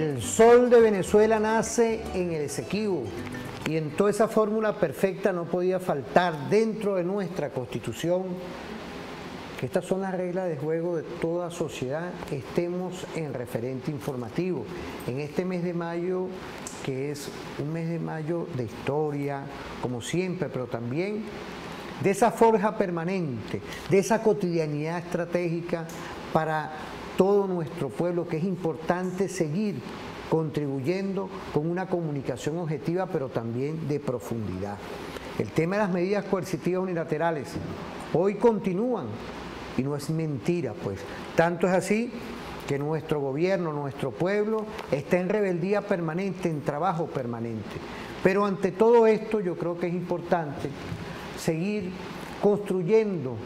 El sol de Venezuela nace en el Esequibo y en toda esa fórmula perfecta no podía faltar dentro de nuestra Constitución que estas son las reglas de juego de toda sociedad. Estemos en referente informativo. En este mes de mayo, que es un mes de mayo de historia, como siempre, pero también de esa forja permanente, de esa cotidianidad estratégica para todo nuestro pueblo, que es importante seguir contribuyendo con una comunicación objetiva, pero también de profundidad. El tema de las medidas coercitivas unilaterales hoy continúan y no es mentira, pues. Tanto es así que nuestro gobierno, nuestro pueblo, está en rebeldía permanente, en trabajo permanente. Pero ante todo esto yo creo que es importante seguir construyendo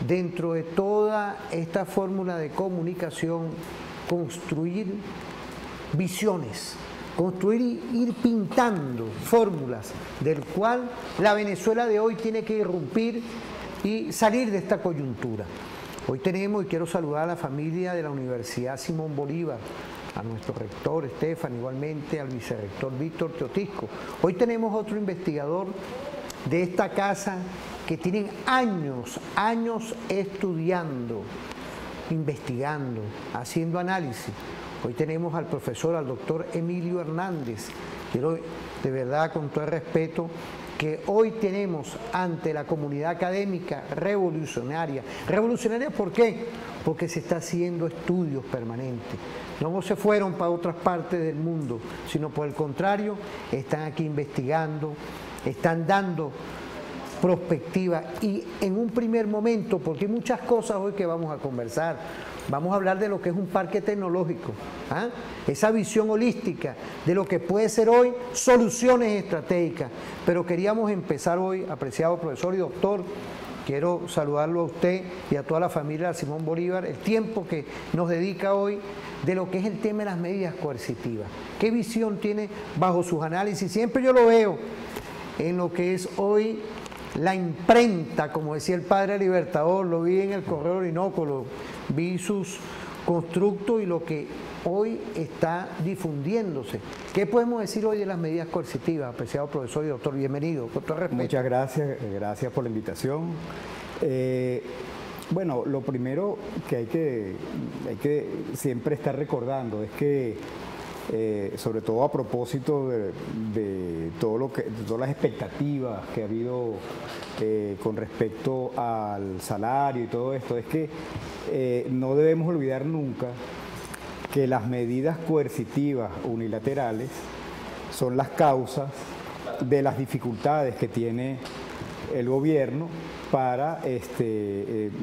dentro de toda esta fórmula de comunicación, construir visiones, construir y ir pintando fórmulas del cual la Venezuela de hoy tiene que irrumpir y salir de esta coyuntura. Hoy tenemos, y quiero saludar a la familia de la Universidad Simón Bolívar, a nuestro rector Estefan, igualmente al vicerrector Víctor Teotisco. Hoy tenemos otro investigador de esta casa que tienen años estudiando, investigando, haciendo análisis. Hoy tenemos al profesor, al doctor Emilio Hernández. Quiero, de verdad, con todo el respeto, que hoy tenemos ante la comunidad académica revolucionaria. ¿Revolucionaria por qué? Porque se está haciendo estudios permanentes. No se fueron para otras partes del mundo, sino por el contrario, están aquí investigando, están dando perspectiva y en un primer momento, porque hay muchas cosas hoy que vamos a conversar. Vamos a hablar de lo que es un parque tecnológico, esa visión holística de lo que puede ser hoy soluciones estratégicas. Pero queríamos empezar hoy, apreciado profesor y doctor, quiero saludarlo a usted y a toda la familia de Simón Bolívar, el tiempo que nos dedica hoy de lo que es el tema de las medidas coercitivas. ¿Qué visión tiene bajo sus análisis? Siempre yo lo veo en lo que es hoy la imprenta, como decía el padre Libertador, lo vi en el Correo Orinoco, vi sus constructos y lo que hoy está difundiéndose. ¿Qué podemos decir hoy de las medidas coercitivas, apreciado profesor y doctor? Bienvenido, con todo respeto. Muchas gracias, gracias por la invitación. Bueno, lo primero que hay que siempre estar recordando es que sobre todo a propósito de todas las expectativas que ha habido con respecto al salario y todo esto, es que no debemos olvidar nunca que las medidas coercitivas unilaterales son las causas de las dificultades que tiene el gobierno para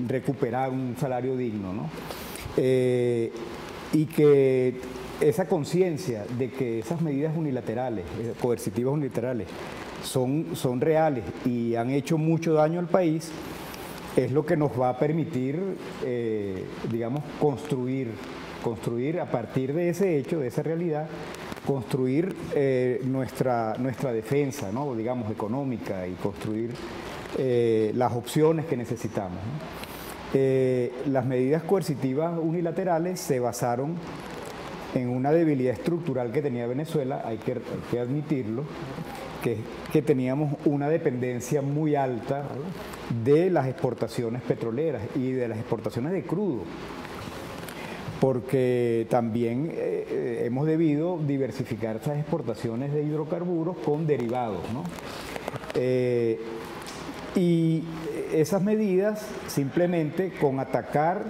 recuperar un salario digno, ¿no? Y que esa conciencia de que esas medidas unilaterales, coercitivas unilaterales, son reales y han hecho mucho daño al país, es lo que nos va a permitir, digamos, construir a partir de ese hecho, de esa realidad, construir nuestra defensa, ¿no? Digamos, económica, y construir las opciones que necesitamos, ¿no? Las medidas coercitivas unilaterales se basaron en una debilidad estructural que tenía Venezuela, hay que admitirlo, que teníamos una dependencia muy alta de las exportaciones petroleras y de las exportaciones de crudo, porque también hemos debido diversificar esas exportaciones de hidrocarburos con derivados, ¿no? Y esas medidas, simplemente con atacar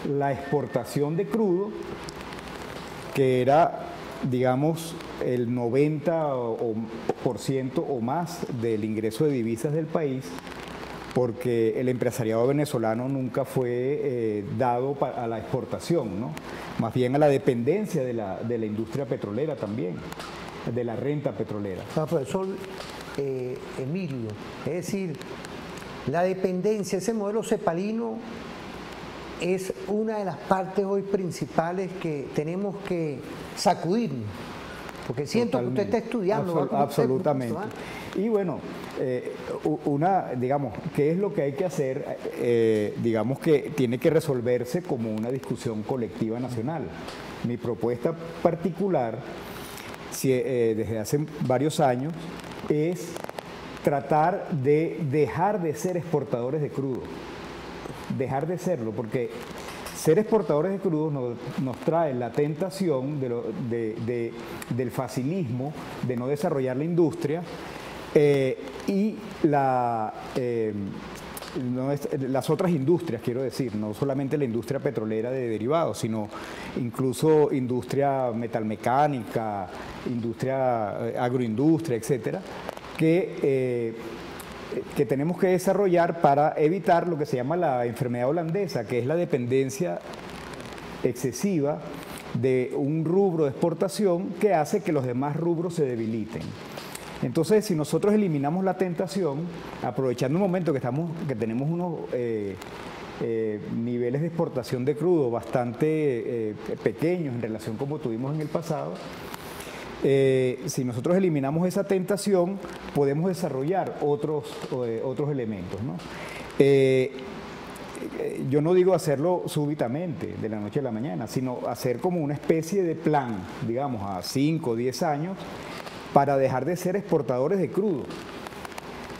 la exportación de crudo, que era, digamos, el 90% o más del ingreso de divisas del país, porque el empresariado venezolano nunca fue dado a la exportación, ¿no? Más bien a la dependencia de la industria petrolera también, de la renta petrolera. Profesor Emilio, es decir, la dependencia, ese modelo cepalino es una de las partes hoy principales que tenemos que sacudirnos, Porque siento que usted está estudiando. Absolutamente. Y bueno, digamos, ¿qué es lo que hay que hacer? Digamos que tiene que resolverse como una discusión colectiva nacional. Mi propuesta particular, desde hace varios años, es tratar de dejar de ser exportadores de crudo. Dejar de serlo, porque ser exportadores de crudo nos trae la tentación del facilismo, de no desarrollar la industria y las otras industrias, quiero decir, no solamente la industria petrolera de derivados, sino incluso industria metalmecánica, industria agroindustria, etcétera, que tenemos que desarrollar para evitar lo que se llama la enfermedad holandesa, que es la dependencia excesiva de un rubro de exportación que hace que los demás rubros se debiliten. Entonces, si nosotros eliminamos la tentación, aprovechando un momento que tenemos unos niveles de exportación de crudo bastante pequeños en relación como tuvimos en el pasado, si nosotros eliminamos esa tentación, podemos desarrollar otros elementos, ¿no? Yo no digo hacerlo súbitamente, de la noche a la mañana, sino hacer como una especie de plan, digamos, a 5 o 10 años, para dejar de ser exportadores de crudo.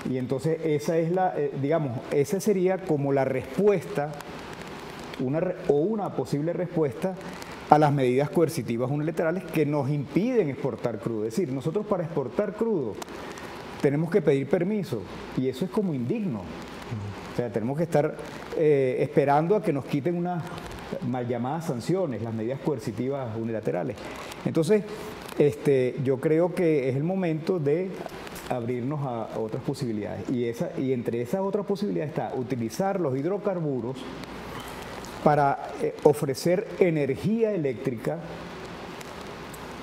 Y entonces esa sería como la respuesta, una posible respuesta a las medidas coercitivas unilaterales que nos impiden exportar crudo. Es decir, nosotros para exportar crudo tenemos que pedir permiso y eso es como indigno. O sea, tenemos que estar esperando a que nos quiten unas mal llamadas sanciones, las medidas coercitivas unilaterales. Entonces, yo creo que es el momento de abrirnos a otras posibilidades y entre esas otras posibilidades está utilizar los hidrocarburos para ofrecer energía eléctrica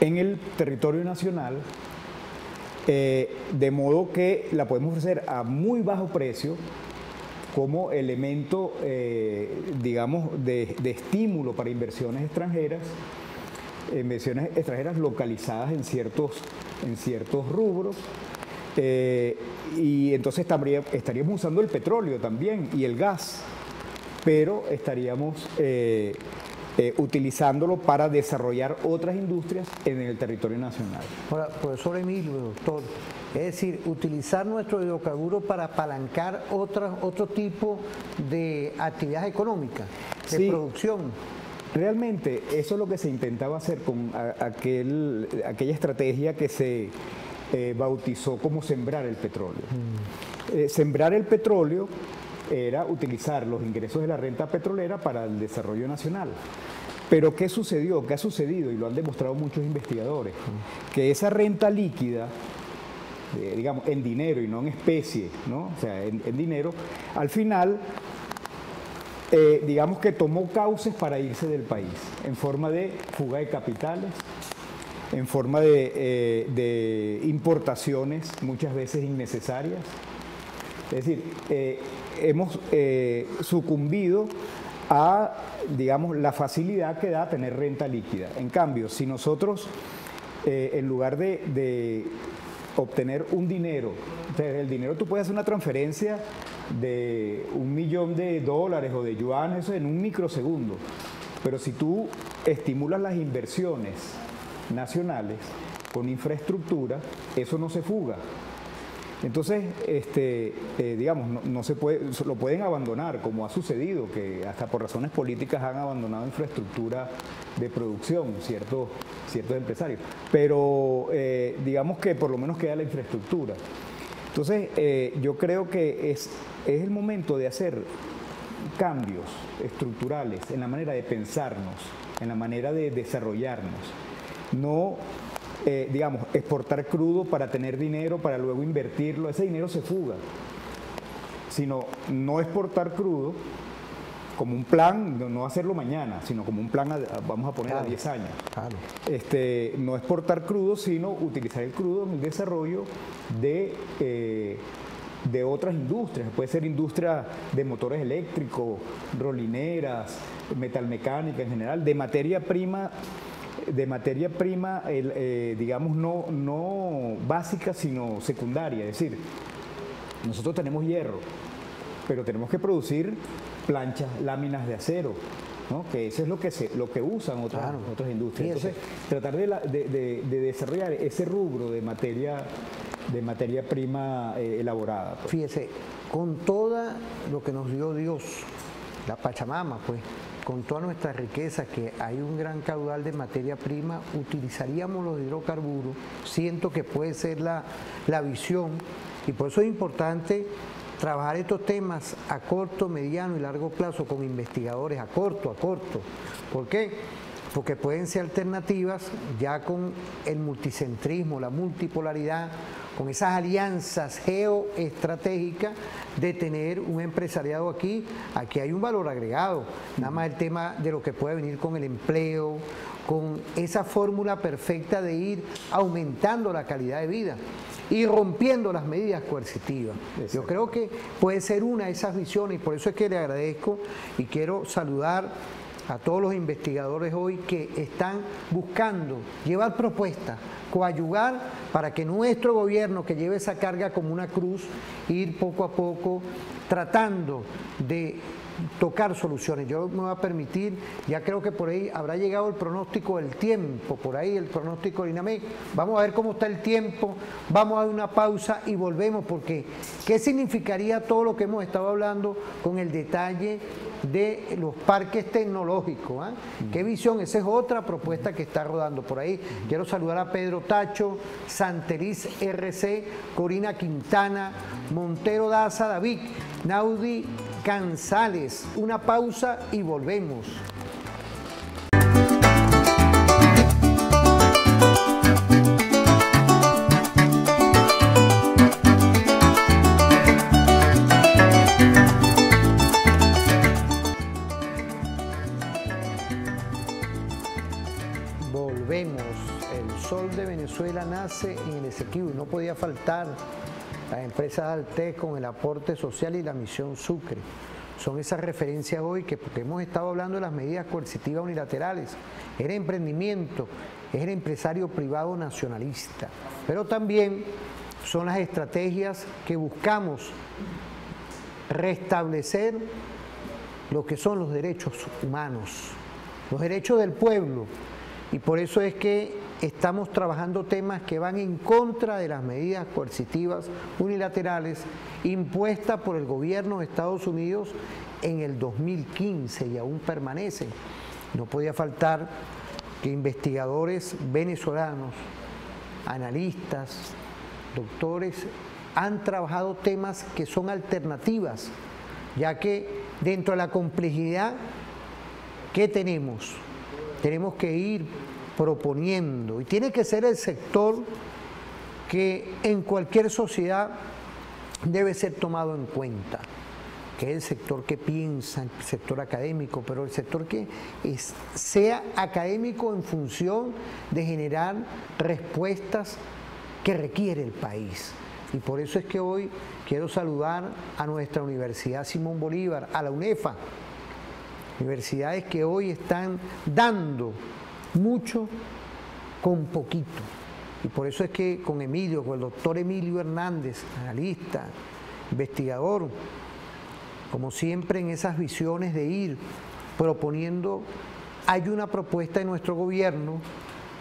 en el territorio nacional, de modo que la podemos ofrecer a muy bajo precio como elemento, digamos, de estímulo para inversiones extranjeras localizadas en ciertos rubros, y entonces estaríamos usando el petróleo también y el gas, pero estaríamos utilizándolo para desarrollar otras industrias en el territorio nacional. Ahora, profesor Emilio, doctor, es decir, utilizar nuestro hidrocarburo para apalancar otro tipo de actividades económicas, de producción. Realmente eso es lo que se intentaba hacer con aquella estrategia que se bautizó como sembrar el petróleo. Sembrar el petróleo era utilizar los ingresos de la renta petrolera para el desarrollo nacional. Pero ¿qué sucedió? ¿Qué ha sucedido? Y lo han demostrado muchos investigadores, que esa renta líquida, digamos, en dinero y no en especie, ¿no? O sea, en dinero, al final, digamos que tomó cauces para irse del país, en forma de fuga de capitales, en forma de importaciones muchas veces innecesarias. Es decir, hemos sucumbido a, digamos, la facilidad que da tener renta líquida. En cambio, si nosotros, en lugar de obtener un dinero, o sea, el dinero tú puedes hacer una transferencia de $1.000.000 o de yuanes en un microsegundo, pero si tú estimulas las inversiones nacionales con infraestructura, eso no se fuga. Entonces, digamos, no se puede, lo pueden abandonar, como ha sucedido, que hasta por razones políticas han abandonado infraestructura de producción ciertos empresarios, pero digamos que por lo menos queda la infraestructura. Entonces, yo creo que es el momento de hacer cambios estructurales en la manera de pensarnos, en la manera de desarrollarnos, no digamos, exportar crudo para tener dinero, para luego invertirlo, ese dinero se fuga, sino no exportar crudo como un plan, no hacerlo mañana, sino como un plan, vamos a poner a 10 años. Claro. No exportar crudo, sino utilizar el crudo en el desarrollo de otras industrias. Puede ser industria de motores eléctricos, rolineras, metalmecánica en general, de materia prima de materia prima, digamos, no básica, sino secundaria. Es decir, nosotros tenemos hierro, pero tenemos que producir planchas, láminas de acero, ¿no? Que eso es lo que usan otras industrias. Entonces, tratar de desarrollar ese rubro de materia prima elaborada. Pues. Fíjese, con todo lo que nos dio Dios, la Pachamama, pues, con toda nuestra riqueza, que hay un gran caudal de materia prima, utilizaríamos los hidrocarburos. Siento que puede ser la visión, y por eso es importante trabajar estos temas a corto, mediano y largo plazo con investigadores a corto. ¿Por qué? Porque pueden ser alternativas ya con el multicentrismo, la multipolaridad, con esas alianzas geoestratégicas de tener un empresariado aquí. Aquí hay un valor agregado, nada más el tema de lo que puede venir con el empleo, con esa fórmula perfecta de ir aumentando la calidad de vida y rompiendo las medidas coercitivas. Yo creo que puede ser una de esas visiones, y por eso es que le agradezco y quiero saludar a todos los investigadores hoy que están buscando llevar propuestas, coadyuvar para que nuestro gobierno, que lleve esa carga como una cruz, ir poco a poco tratando de tocar soluciones. Yo me voy a permitir, ya creo que por ahí habrá llegado el pronóstico del tiempo, por ahí el pronóstico del INAMEC. Vamos a ver cómo está el tiempo, vamos a dar una pausa y volvemos, porque ¿qué significaría todo lo que hemos estado hablando con el detalle de los parques tecnológicos? ¿Qué visión? Esa es otra propuesta que está rodando por ahí. Quiero saludar a Pedro Tacho, Santeriz RC, Corina Quintana, Montero Daza, David, Naudi Cansales. Una pausa y volvemos. Volvemos. El sol de Venezuela nace en el Esequibo y no podía faltar las empresas Altec con el aporte social y la misión Sucre. Son esas referencias hoy que, porque hemos estado hablando de las medidas coercitivas unilaterales, era emprendimiento, es el empresario privado nacionalista, pero también son las estrategias que buscamos restablecer lo que son los derechos humanos, los derechos del pueblo, y por eso es que estamos trabajando temas que van en contra de las medidas coercitivas unilaterales impuestas por el gobierno de Estados Unidos en el 2015 y aún permanecen. No podía faltar que investigadores venezolanos, analistas, doctores, han trabajado temas que son alternativas, ya que dentro de la complejidad que tenemos que ir proponiendo, y tiene que ser el sector que en cualquier sociedad debe ser tomado en cuenta, que es el sector que piensa, el sector académico, pero el sector que sea académico en función de generar respuestas que requiere el país. Y por eso es que hoy quiero saludar a nuestra Universidad Simón Bolívar, a la UNEFA, universidades que hoy están dando mucho con poquito. Y por eso es que con Emilio, con el doctor Emilio Hernández, analista, investigador, como siempre en esas visiones de ir proponiendo, hay una propuesta de nuestro gobierno,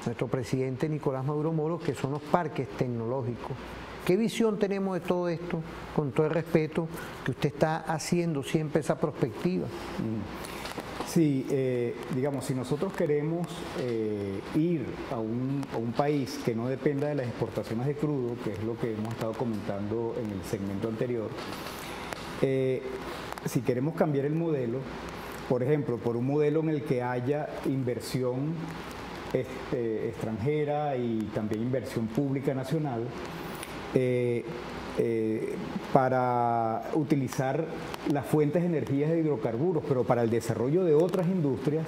nuestro presidente Nicolás Maduro Moro, que son los parques tecnológicos. ¿Qué visión tenemos de todo esto? Con todo el respeto que usted está haciendo siempre esa perspectiva. Sí, digamos, si nosotros queremos ir a un país que no dependa de las exportaciones de crudo, que es lo que hemos estado comentando en el segmento anterior, si queremos cambiar el modelo, por ejemplo, por un modelo en el que haya inversión extranjera y también inversión pública nacional, para utilizar las fuentes de energía de hidrocarburos, pero para el desarrollo de otras industrias,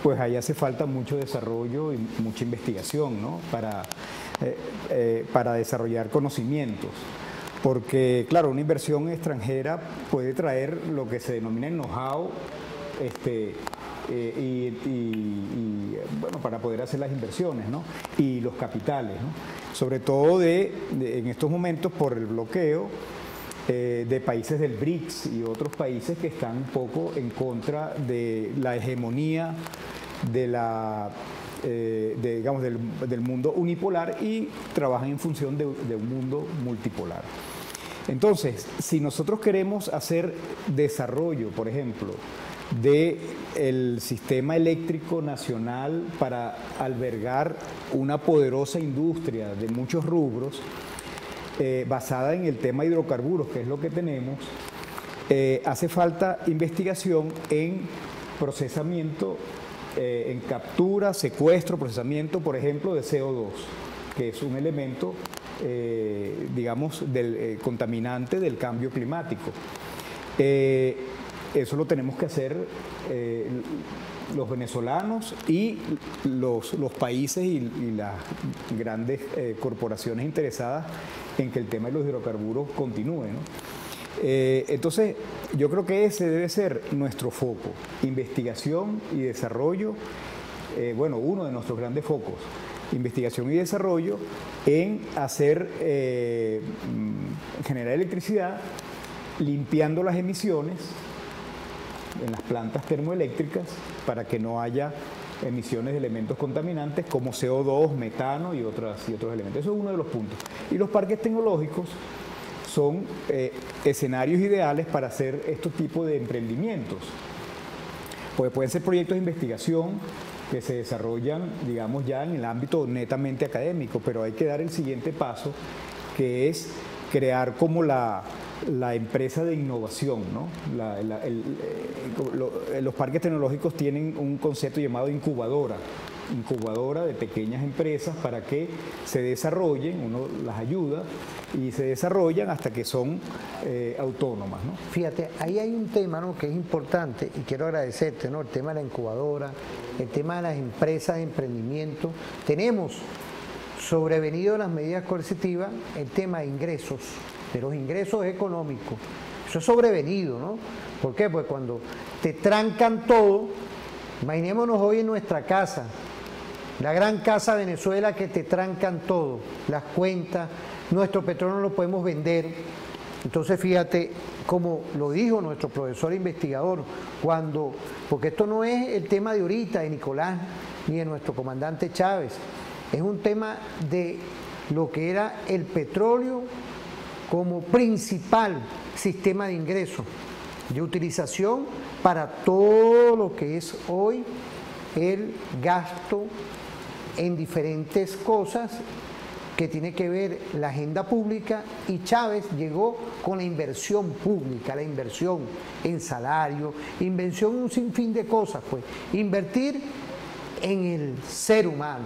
pues ahí hace falta mucho desarrollo y mucha investigación, ¿no? Para desarrollar conocimientos. Porque, claro, una inversión extranjera puede traer lo que se denomina el know-how bueno, para poder hacer las inversiones, ¿no? Y los capitales, ¿no? Sobre todo en estos momentos por el bloqueo de países del BRICS y otros países que están un poco en contra de la hegemonía digamos, del mundo unipolar y trabajan en función de un mundo multipolar. Entonces, si nosotros queremos hacer desarrollo, por ejemplo, del sistema eléctrico nacional para albergar una poderosa industria de muchos rubros, basada en el tema hidrocarburos, que es lo que tenemos, hace falta investigación en procesamiento, en captura, secuestro, procesamiento, por ejemplo, de CO2, que es un elemento, digamos, contaminante del cambio climático. Eso lo tenemos que hacer los venezolanos y los países y las grandes corporaciones interesadas en que el tema de los hidrocarburos continúe, ¿no? Entonces, yo creo que ese debe ser nuestro foco, investigación y desarrollo, bueno, uno de nuestros grandes focos, investigación y desarrollo en generar electricidad limpiando las emisiones en las plantas termoeléctricas para que no haya emisiones de elementos contaminantes como CO2, metano y otros elementos. Eso es uno de los puntos. Y los parques tecnológicos son escenarios ideales para hacer estos tipos de emprendimientos. Porque pueden ser proyectos de investigación que se desarrollan, digamos, ya en el ámbito netamente académico, pero hay que dar el siguiente paso, que es crear como la empresa de innovación, ¿no? Los parques tecnológicos tienen un concepto llamado incubadora de pequeñas empresas para que se desarrollen, uno las ayuda y se desarrollan hasta que son autónomas, ¿no? Fíjate, ahí hay un tema, ¿no?, que es importante y quiero agradecerte, ¿no?, el tema de la incubadora, el tema de las empresas de emprendimiento. Tenemos sobrevenido las medidas coercitivas el tema de ingresos, de los ingresos económicos. Eso es sobrevenido, ¿no? ¿Por qué? Pues cuando te trancan todo, imaginémonos hoy en nuestra casa, la gran casa de Venezuela, que te trancan todo, las cuentas, nuestro petróleo no lo podemos vender. Entonces fíjate, como lo dijo nuestro profesor investigador, porque esto no es el tema de ahorita, de Nicolás, ni de nuestro comandante Chávez, es un tema de lo que era el petróleo como principal sistema de ingreso, de utilización para todo lo que es hoy el gasto en diferentes cosas que tiene que ver la agenda pública, y Chávez llegó con la inversión pública, la inversión en salario, inversión en un sinfín de cosas, pues, invertir en el ser humano.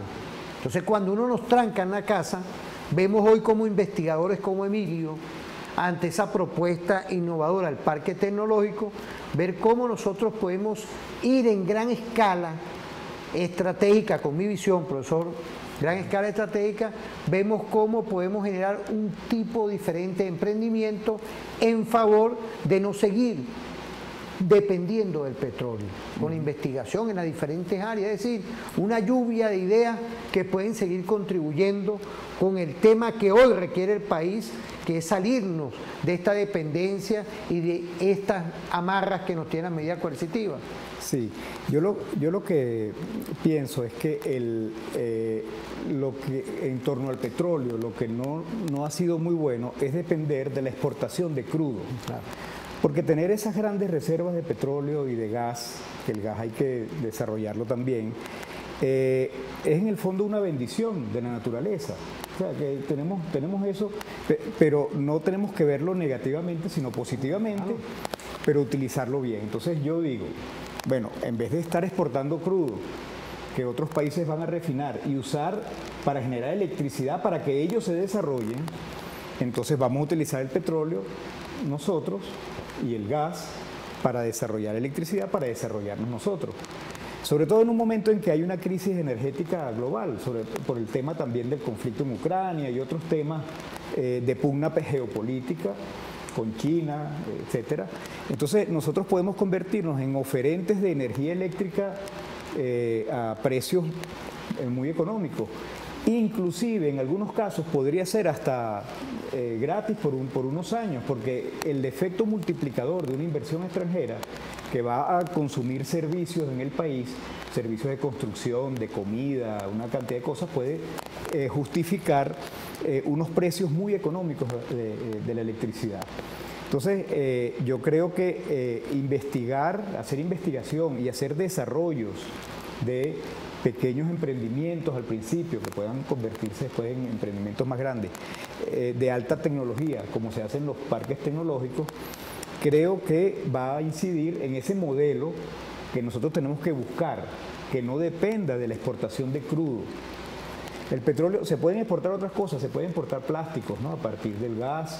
Entonces, cuando uno nos tranca en la casa, vemos hoy como investigadores como Emilio, ante esa propuesta innovadora del parque tecnológico, ver cómo nosotros podemos ir en gran escala estratégica, con mi visión, profesor, gran escala estratégica, vemos cómo podemos generar un tipo diferente de emprendimiento en favor de no seguir dependiendo del petróleo, con investigación en las diferentes áreas, es decir, una lluvia de ideas que pueden seguir contribuyendo con el tema que hoy requiere el país, que es salirnos de esta dependencia y de estas amarras que nos tienen a medida coercitiva. Sí, yo lo que pienso es que lo que en torno al petróleo, lo que no ha sido muy bueno es depender de la exportación de crudo. Claro. Porque tener esas grandes reservas de petróleo y de gas, que el gas hay que desarrollarlo también, es en el fondo una bendición de la naturaleza. O sea, que tenemos eso, pero no tenemos que verlo negativamente, sino positivamente, pero utilizarlo bien. Entonces yo digo, bueno, en vez de estar exportando crudo, que otros países van a refinar y usar para generar electricidad para que ellos se desarrollen, entonces vamos a utilizar el petróleo nosotros y el gas para desarrollar electricidad, para desarrollarnos nosotros. Sobre todo en un momento en que hay una crisis energética global, por el tema también del conflicto en Ucrania y otros temas de pugna geopolítica, con China, etcétera. Entonces nosotros podemos convertirnos en oferentes de energía eléctrica a precios muy económicos. Inclusive en algunos casos podría ser hasta gratis por unos años, porque el efecto multiplicador de una inversión extranjera que va a consumir servicios en el país, servicios de construcción, de comida, una cantidad de cosas, puede justificar unos precios muy económicos de la electricidad. Entonces, yo creo que hacer investigación y hacer desarrollos de pequeños emprendimientos al principio, que puedan convertirse después en emprendimientos más grandes, de alta tecnología, como se hace en los parques tecnológicos, creo que va a incidir en ese modelo que nosotros tenemos que buscar, que no dependa de la exportación de crudo. El petróleo, se pueden exportar otras cosas, se pueden exportar plásticos, ¿no? A partir del gas,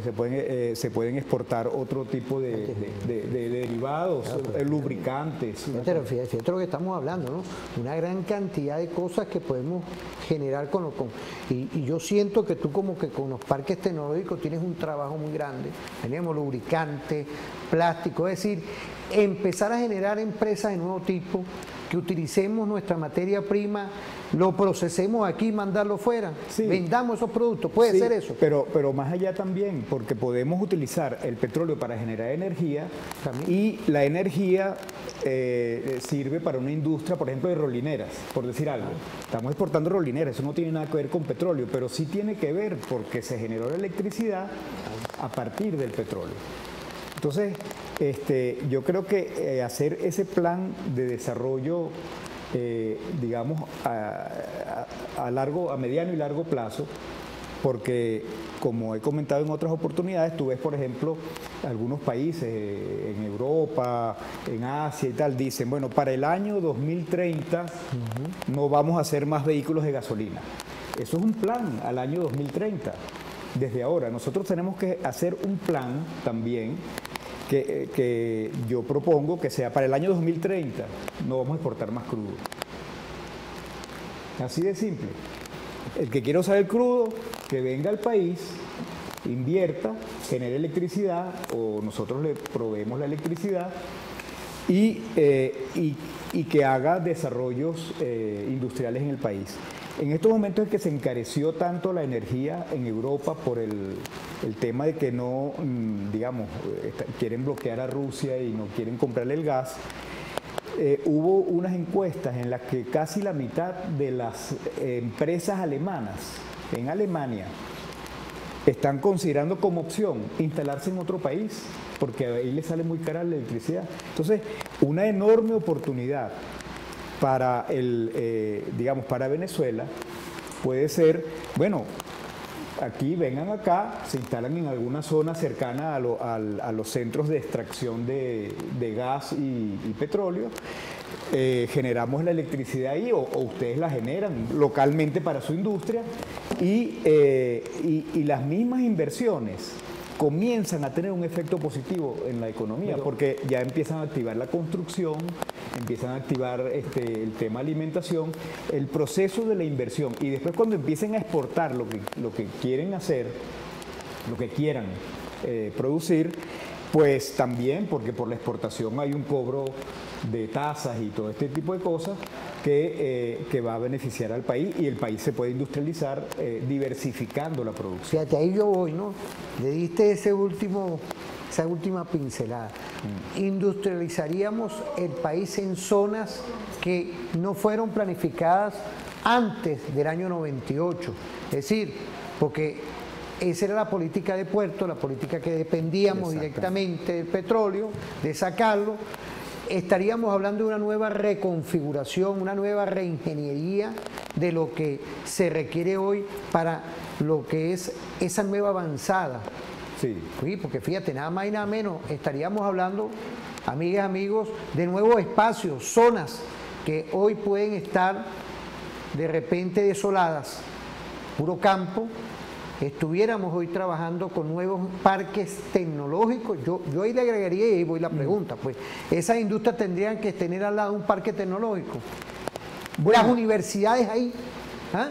se pueden exportar otro tipo de derivados, lubricantes. Fíjate lo que estamos hablando, ¿no? Una gran cantidad de cosas que podemos generar y yo siento que tú como que con los parques tecnológicos tienes un trabajo muy grande. Tenemos lubricantes, plástico, es decir, empezar a generar empresas de nuevo tipo, que utilicemos nuestra materia prima, lo procesemos aquí y mandarlo fuera, sí, vendamos esos productos, puede ser eso. Pero más allá también, porque podemos utilizar el petróleo para generar energía también. Y la energía sirve para una industria, por ejemplo, de rolineras, por decir algo. Estamos exportando rolineras, eso no tiene nada que ver con petróleo, pero sí tiene que ver porque se generó la electricidad a partir del petróleo. Entonces, yo creo que hacer ese plan de desarrollo, digamos, a mediano y largo plazo, porque como he comentado en otras oportunidades, tú ves, por ejemplo, algunos países en Europa, en Asia y tal, dicen, bueno, para el año 2030 no vamos a hacer más vehículos de gasolina. Eso es un plan al año 2030. Desde ahora, nosotros tenemos que hacer un plan también que yo propongo que sea para el año 2030, no vamos a exportar más crudo. Así de simple. El que quiera usar el crudo, que venga al país, invierta, genere electricidad, o nosotros le proveemos la electricidad, y que haga desarrollos industriales en el país. En estos momentos es que se encareció tanto la energía en Europa por el tema de que no, digamos, quieren bloquear a Rusia y no quieren comprarle el gas. Hubo unas encuestas en las que casi la mitad de las empresas alemanas en Alemania están considerando como opción instalarse en otro país, porque ahí les sale muy cara la electricidad. Entonces, una enorme oportunidad para digamos, para Venezuela puede ser, bueno, aquí vengan acá, se instalan en alguna zona cercana a los centros de extracción de gas y petróleo, generamos la electricidad ahí o ustedes la generan localmente para su industria y las mismas inversiones comienzan a tener un efecto positivo en la economía, porque ya empiezan a activar la construcción, empiezan a activar el tema alimentación, el proceso de la inversión, y después cuando empiecen a exportar lo que quieren hacer, lo que quieran producir, pues también, porque por la exportación hay un cobro de tasas y todo este tipo de cosas que va a beneficiar al país, y el país se puede industrializar diversificando la producción. Fíjate, ahí yo voy, ¿no? Le diste esa última pincelada. Industrializaríamos el país en zonas que no fueron planificadas antes del año 98. Es decir, porque esa era la política de puerto, la política que dependíamos directamente del petróleo, de sacarlo. Estaríamos hablando de una nueva reconfiguración, una nueva reingeniería de lo que se requiere hoy para lo que es esa nueva avanzada. Sí, porque fíjate, nada más y nada menos, estaríamos hablando, amigas, amigos, de nuevos espacios, zonas que hoy pueden estar de repente desoladas, puro campo. Estuviéramos hoy trabajando con nuevos parques tecnológicos. Yo ahí le agregaría, y ahí voy la pregunta, pues esas industrias tendrían que tener al lado un parque tecnológico. Bueno, las universidades ahí ¿Ah?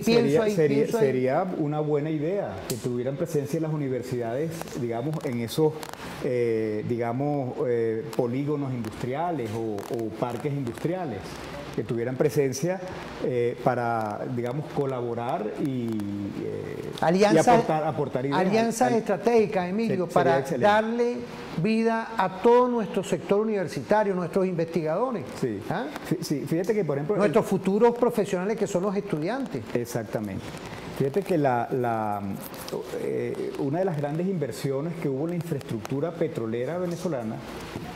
Pienso ahí. Sería una buena idea que tuvieran presencia en las universidades, digamos, en esos, polígonos industriales o parques industriales, que tuvieran presencia para, digamos, colaborar y aportar ideas. Alianzas estratégicas, Emilio, para excelente. darle vida a todo nuestro sector universitario, nuestros investigadores. Sí. ¿Ah? Sí, fíjate que, por ejemplo... Nuestros futuros profesionales que son los estudiantes. Exactamente. Fíjate que una de las grandes inversiones que hubo en la infraestructura petrolera venezolana,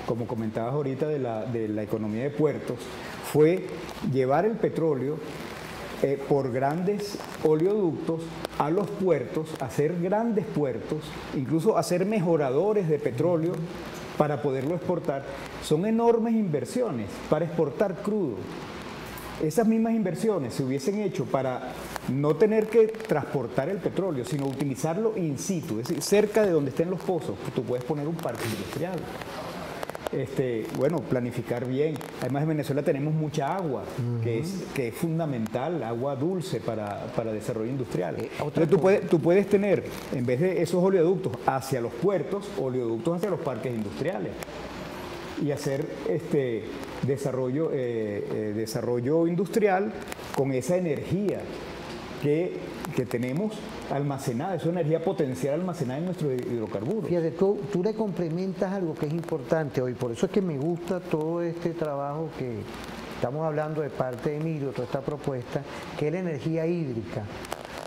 como comentabas ahorita de la economía de puertos, fue llevar el petróleo por grandes oleoductos a los puertos, hacer grandes puertos, incluso hacer mejoradores de petróleo para poderlo exportar. Son enormes inversiones para exportar crudo. Esas mismas inversiones se hubiesen hecho para no tener que transportar el petróleo, sino utilizarlo in situ, es decir, cerca de donde estén los pozos. Tú puedes poner un parque industrial. Bueno, planificar bien. Además, en Venezuela tenemos mucha agua, que es fundamental, agua dulce para desarrollo industrial. Entonces, tú puedes tener, en vez de esos oleoductos hacia los puertos, oleoductos hacia los parques industriales y hacer desarrollo industrial con esa energía que tenemos almacenada, esa energía potencial almacenada en nuestros hidrocarburos. Fíjate, tú le complementas algo que es importante hoy, por eso es que me gusta todo este trabajo que estamos hablando de parte de Emilio, toda esta propuesta, que es la energía hídrica.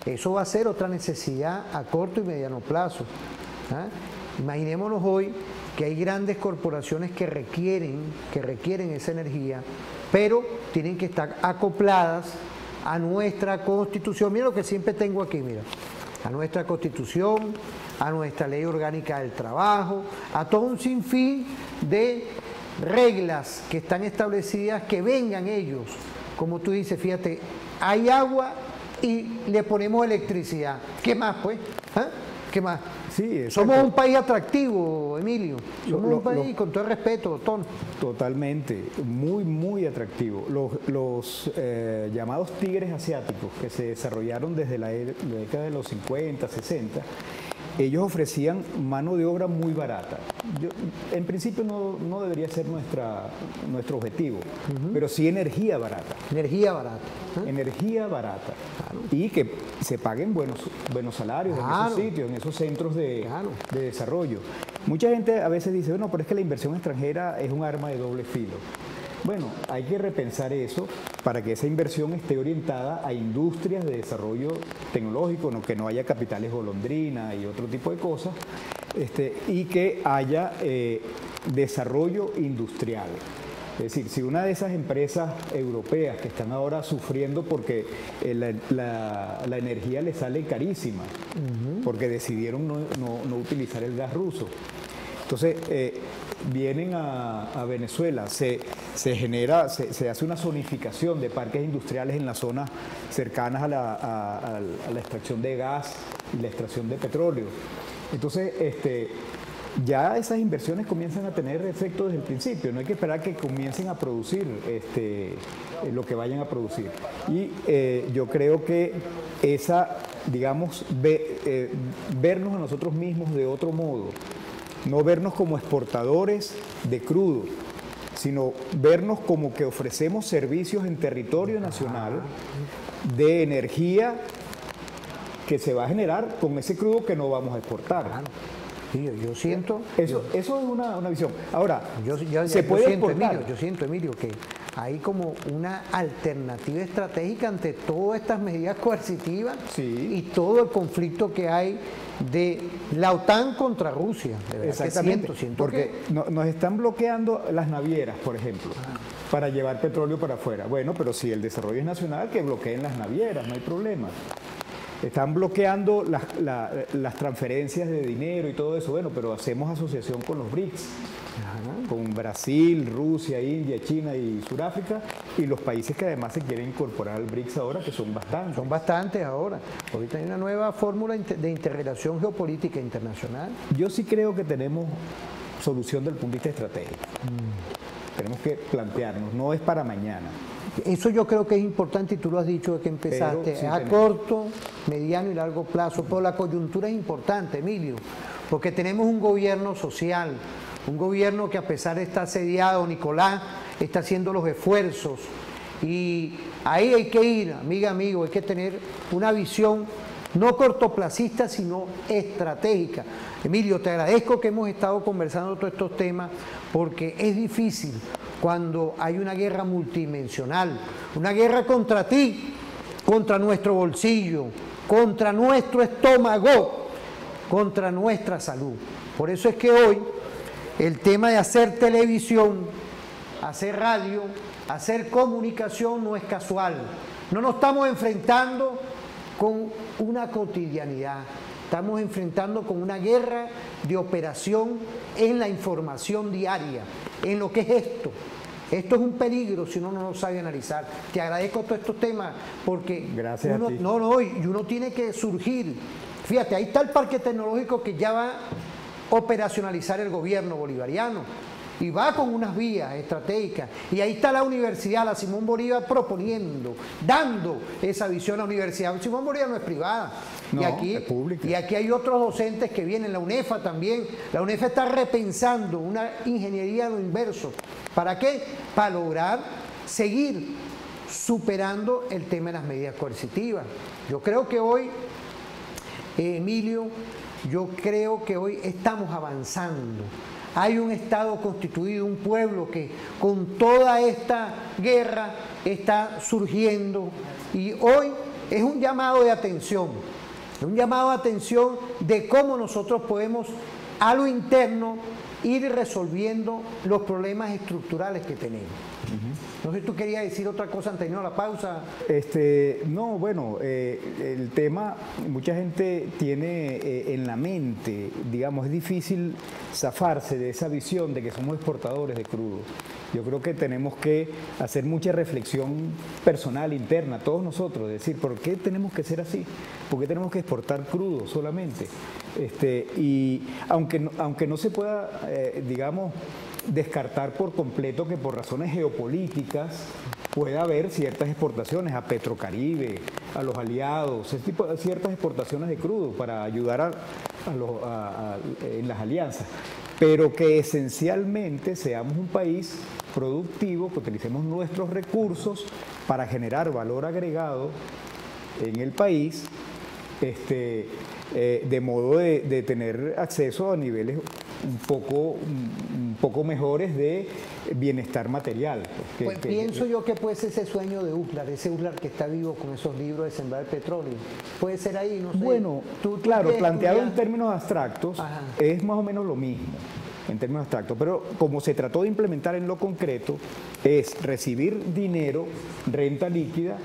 Eso va a ser otra necesidad a corto y mediano plazo. ¿Ah? Imaginémonos hoy que hay grandes corporaciones que requieren esa energía, pero tienen que estar acopladas a nuestra Constitución. Mira lo que siempre tengo aquí, mira. A nuestra Constitución, a nuestra Ley Orgánica del Trabajo, a todo un sinfín de reglas que están establecidas, que vengan ellos. Como tú dices, fíjate, hay agua y le ponemos electricidad. ¿Qué más, pues? ¿Ah? ¿Qué más? Sí, somos un país atractivo, Emilio. Somos un país, con todo el respeto, Tom. Totalmente, muy, muy atractivo. Los llamados tigres asiáticos que se desarrollaron desde la década de los 50, 60, ellos ofrecían mano de obra muy barata. En principio no debería ser nuestro objetivo, pero sí energía barata. Energía barata. Energía barata. Claro. Y que se paguen buenos salarios en esos sitios, en esos centros de desarrollo. Mucha gente a veces dice, bueno, pero es que la inversión extranjera es un arma de doble filo. Bueno, hay que repensar eso para que esa inversión esté orientada a industrias de desarrollo tecnológico, que no haya capitales golondrina y otro tipo de cosas, y que haya desarrollo industrial. Es decir, si una de esas empresas europeas que están ahora sufriendo porque la energía les sale carísima, porque decidieron no utilizar el gas ruso, entonces vienen a Venezuela, se hace una zonificación de parques industriales en las zonas cercanas a la extracción de gas y la extracción de petróleo. Entonces, ya esas inversiones comienzan a tener efecto desde el principio, no hay que esperar que comiencen a producir lo que vayan a producir. Y yo creo que digamos, vernos a nosotros mismos de otro modo, no vernos como exportadores de crudo, sino vernos como que ofrecemos servicios en territorio nacional de energía que se va a generar con ese crudo que no vamos a exportar. Sí, yo siento... Eso es una visión. Ahora, yo siento, Emilio, que hay como una alternativa estratégica ante todas estas medidas coercitivas y todo el conflicto que hay de la OTAN contra Rusia. De verdad. Exactamente, porque nos están bloqueando las navieras, por ejemplo, para llevar petróleo para afuera. Bueno, pero si el desarrollo es nacional, que bloqueen las navieras, no hay problema. Están bloqueando las transferencias de dinero y todo eso. Bueno, pero hacemos asociación con los BRICS, con Brasil, Rusia, India, China y Sudáfrica, y los países que además se quieren incorporar al BRICS ahora, que son bastantes. Son bastantes ahora. Ahorita hay una nueva fórmula de interrelación geopolítica internacional. Yo sí creo que tenemos solución desde el punto de vista estratégico. Tenemos que plantearnos, no es para mañana. Eso yo creo que es importante y tú lo has dicho desde que empezaste, sí a corto, mediano y largo plazo, pero la coyuntura es importante, Emilio, porque tenemos un gobierno social, un gobierno que a pesar de estar asediado, Nicolás está haciendo los esfuerzos y ahí hay que ir, amiga, amigo, hay que tener una visión no cortoplacista, sino estratégica. Emilio, te agradezco que hemos estado conversando todos estos temas porque es difícil cuando hay una guerra multidimensional, una guerra contra ti, contra nuestro bolsillo, contra nuestro estómago, contra nuestra salud. Por eso es que hoy el tema de hacer televisión, hacer radio, hacer comunicación no es casual. No nos estamos enfrentando con una cotidianidad, estamos enfrentando con una guerra de operación en la información diaria, en lo que es esto. Esto es un peligro si uno no lo sabe analizar. Te agradezco todos estos temas porque gracias a ti. Y uno tiene que surgir. Fíjate, ahí está el parque tecnológico que ya va a operacionalizar el gobierno bolivariano y va con unas vías estratégicas. Y ahí está la universidad, la Simón Bolívar, proponiendo, dando esa visión a la universidad. Simón Bolívar no es privada. No, y aquí, es pública. Y aquí hay otros docentes que vienen, la UNEFA también. La UNEFA está repensando una ingeniería a lo inverso. ¿Para qué? Para lograr seguir superando el tema de las medidas coercitivas. Yo creo que hoy, Emilio, yo creo que hoy estamos avanzando. Hay un Estado constituido, un pueblo que con toda esta guerra está surgiendo y hoy es un llamado de atención de cómo nosotros podemos a lo interno ir resolviendo los problemas estructurales que tenemos. No sé si tú querías decir otra cosa antes de irnos a la pausa. No, bueno, el tema, mucha gente tiene en la mente, digamos, es difícil zafarse de esa visión de que somos exportadores de crudo. Yo creo que tenemos que hacer mucha reflexión personal, interna, todos nosotros, decir, ¿por qué tenemos que ser así? ¿Por qué tenemos que exportar crudo solamente? Y aunque no se pueda, digamos, descartar por completo que por razones geopolíticas pueda haber ciertas exportaciones a Petrocaribe, a los aliados, ciertas exportaciones de crudo para ayudar en las alianzas, pero que esencialmente seamos un país productivo, que utilicemos nuestros recursos para generar valor agregado en el país, de modo de tener acceso a niveles un poco mejores de bienestar material. Pues pienso yo que puede ser ese sueño de Uslar, ese Uslar que está vivo con esos libros de sembrar petróleo. Puede ser ahí, no sé. Bueno, claro, planteado en términos abstractos, ajá, es más o menos lo mismo, en términos abstractos, pero como se trató de implementar en lo concreto, es recibir dinero, renta líquida,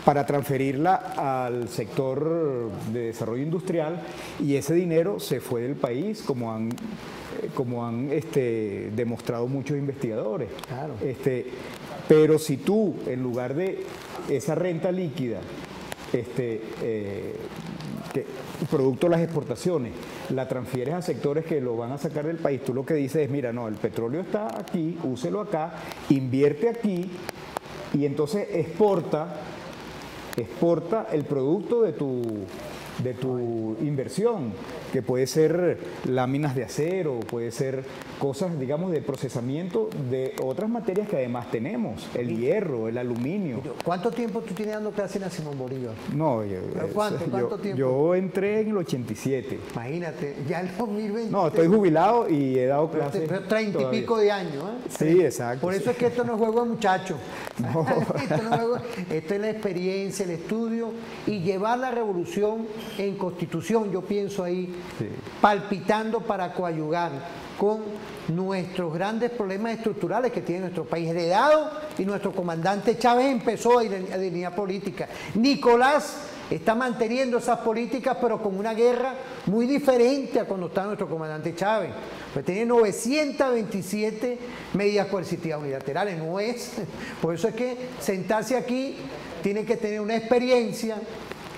para transferirla al sector de desarrollo industrial y ese dinero se fue del país, como han demostrado muchos investigadores. Claro. Pero si tú, en lugar de esa renta líquida, producto de las exportaciones, la transfieres a sectores que lo van a sacar del país, tú lo que dices es, mira, no, el petróleo está aquí, úselo acá, invierte aquí y entonces exporta el producto de tu inversión, que puede ser láminas de acero, puede ser cosas, digamos, de procesamiento de otras materias que además tenemos, el hierro, el aluminio. ¿Cuánto tiempo tú tienes dando clase en la Simón Bolívar? No, ¿Cuánto tiempo? Yo entré en el 87. Imagínate, ya en 2020. No, estoy jubilado y he dado clases. Pero 30 y pico de años, ¿eh? Sí, exacto. Por eso es que esto no es juego de muchachos. No. Esto es la experiencia, el estudio y llevar la revolución en Constitución, yo pienso ahí, sí, palpitando para coadyuvar con nuestros grandes problemas estructurales que tiene nuestro país heredado, y nuestro comandante Chávez empezó a línea política. Nicolás está manteniendo esas políticas, pero con una guerra muy diferente a cuando estaba nuestro comandante Chávez. Pues tiene 927 medidas coercitivas unilaterales, no es. Por eso es que sentarse aquí tiene que tener una experiencia,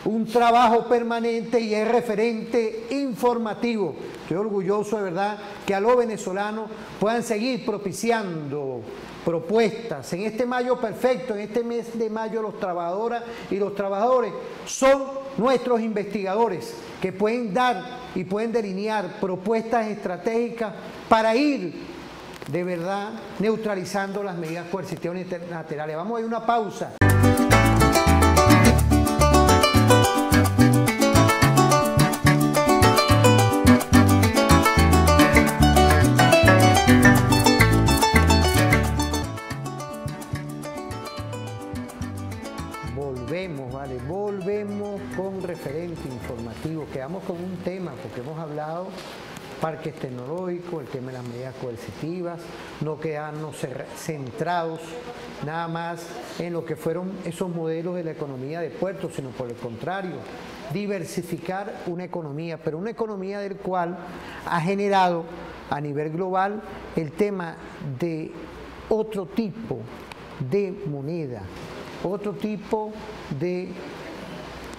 un trabajo permanente y es referente informativo. Estoy orgulloso de verdad que a los venezolanos puedan seguir propiciando propuestas. En este mayo perfecto, en este mes de mayo, los trabajadoras y los trabajadores son nuestros investigadores que pueden dar y pueden delinear propuestas estratégicas para ir de verdad neutralizando las medidas coercitivas unilaterales. Vamos a ir a una pausa. Volvemos con referente informativo. Quedamos con un tema porque hemos hablado parques tecnológicos, el tema de las medidas coercitivas, no quedarnos centrados nada más en lo que fueron esos modelos de la economía de puertos, sino por el contrario, diversificar una economía, pero una economía del cual ha generado a nivel global el tema de otro tipo de moneda, otro tipo de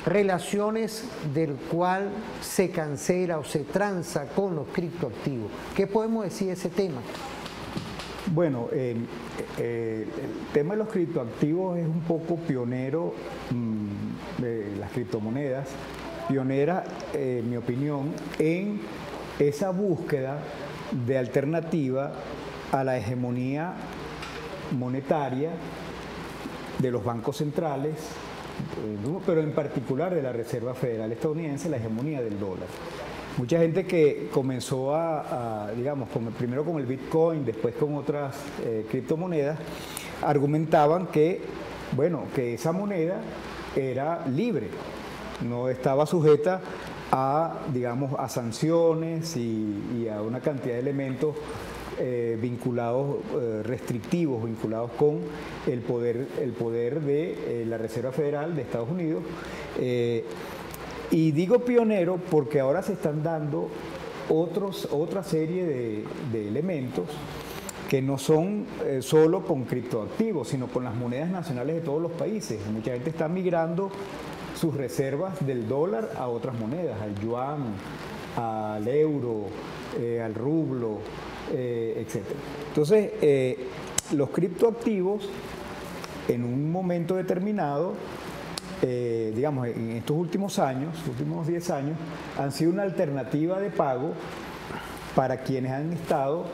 relaciones del cual se cancela o se transa con los criptoactivos. ¿Qué podemos decir de ese tema? Bueno, el tema de los criptoactivos es un poco pionero de las criptomonedas, pionera, en mi opinión, en esa búsqueda de alternativa a la hegemonía monetaria de los bancos centrales, pero en particular de la Reserva Federal estadounidense, la hegemonía del dólar. Mucha gente que comenzó digamos, primero con el Bitcoin, después con otras criptomonedas, argumentaban que, bueno, que esa moneda era libre, no estaba sujeta a, digamos, a sanciones y a una cantidad de elementos vinculados, restrictivos, vinculados con el poder de la Reserva Federal de Estados Unidos. Y digo pionero porque ahora se están dando otra serie de elementos que no son solo con criptoactivos, sino con las monedas nacionales de todos los países. Mucha gente está migrando sus reservas del dólar a otras monedas, al yuan, al euro, al rublo, etc. Entonces, los criptoactivos en un momento determinado, digamos, en estos últimos años, últimos 10 años, han sido una alternativa de pago para quienes han estado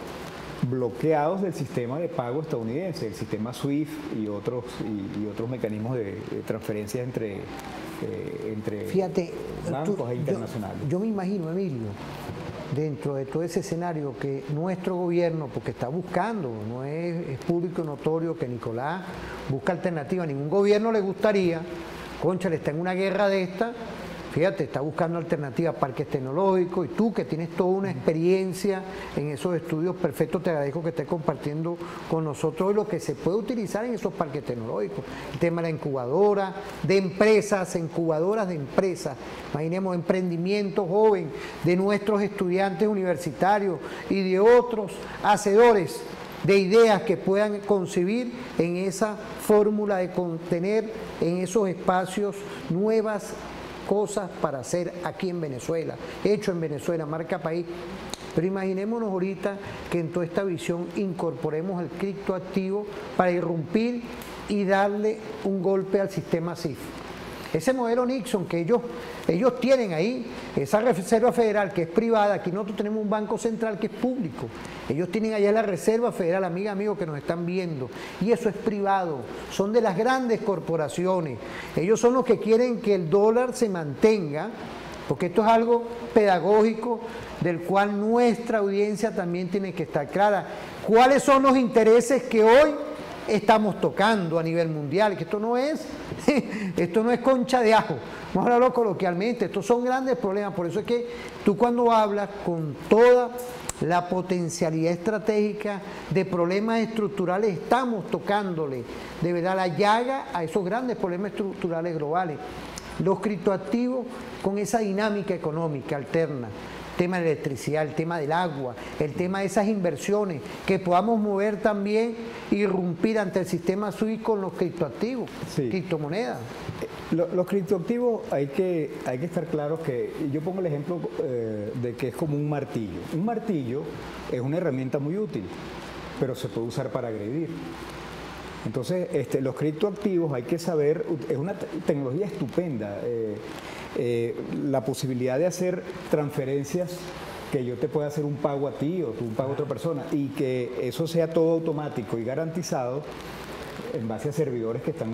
bloqueados del sistema de pago estadounidense, el sistema SWIFT y otros mecanismos de transferencias entre Fíjate, bancos internacionales. Yo me imagino, Emilio, dentro de todo ese escenario que nuestro gobierno, porque está buscando, no es público y notorio que Nicolás busca alternativas, a ningún gobierno le gustaría, cónchale, está en una guerra de esta, fíjate, está buscando alternativas, parques tecnológicos, y tú que tienes toda una experiencia en esos estudios, perfecto, te agradezco que estés compartiendo con nosotros lo que se puede utilizar en esos parques tecnológicos, el tema de la incubadora, de empresas, incubadoras de empresas, imaginemos emprendimiento joven de nuestros estudiantes universitarios y de otros hacedores de ideas que puedan concebir en esa fórmula de contener en esos espacios nuevas cosas para hacer aquí en Venezuela, hecho en Venezuela, marca país. Pero imaginémonos ahorita que en toda esta visión incorporemos el criptoactivo para irrumpir y darle un golpe al sistema SIF. Ese modelo Nixon que ellos tienen ahí, esa Reserva Federal que es privada, aquí nosotros tenemos un banco central que es público. Ellos tienen allá la Reserva Federal, amigos que nos están viendo, y eso es privado, son de las grandes corporaciones. Ellos son los que quieren que el dólar se mantenga, porque esto es algo pedagógico del cual nuestra audiencia también tiene que estar clara. ¿Cuáles son los intereses que hoy estamos tocando a nivel mundial? Que esto no es concha de ajo, vamos a hablarlo coloquialmente, estos son grandes problemas. Por eso es que tú, cuando hablas con toda la potencialidad estratégica de problemas estructurales, estamos tocándole de verdad la llaga a esos grandes problemas estructurales globales. Los criptoactivos con esa dinámica económica alterna, el tema de la electricidad, el tema del agua, el tema de esas inversiones, que podamos mover también, irrumpir ante el sistema SWIFT con los criptoactivos, sí, criptomonedas. Los criptoactivos hay que estar claros que, yo pongo el ejemplo de que es como un martillo. Un martillo es una herramienta muy útil, pero se puede usar para agredir. Entonces, los criptoactivos hay que saber, es una tecnología estupenda, la posibilidad de hacer transferencias, que yo te pueda hacer un pago a ti o tú un pago a otra persona, y que eso sea todo automático y garantizado en base a servidores que están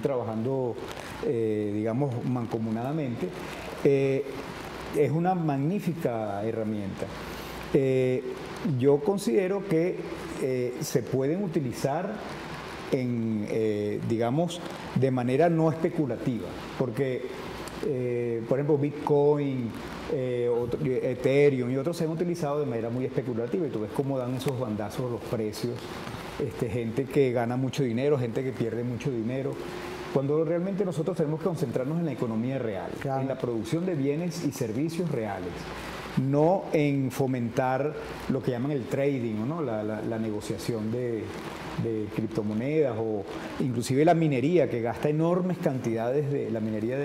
trabajando, digamos, mancomunadamente, es una magnífica herramienta. Yo considero que se pueden utilizar digamos, de manera no especulativa, porque, por ejemplo, Bitcoin, Ethereum y otros se han utilizado de manera muy especulativa, y tú ves cómo dan esos bandazos los precios, gente que gana mucho dinero, gente que pierde mucho dinero, cuando realmente nosotros tenemos que concentrarnos en la economía real, claro, en la producción de bienes y servicios reales, no en fomentar lo que llaman el trading, ¿no? la negociación de criptomonedas, o inclusive la minería, que gasta enormes cantidades la minería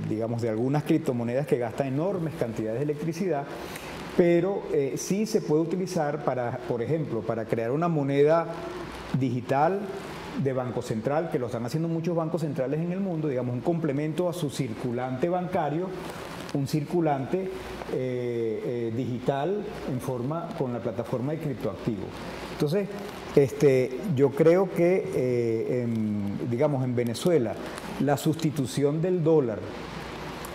digamos, de algunas criptomonedas, que gasta enormes cantidades de electricidad, pero sí se puede utilizar por ejemplo, para crear una moneda digital de Banco Central, que lo están haciendo muchos bancos centrales en el mundo, digamos, un complemento a su circulante bancario, un circulante digital con la plataforma de criptoactivos. Entonces, yo creo que, digamos, en Venezuela, la sustitución del dólar,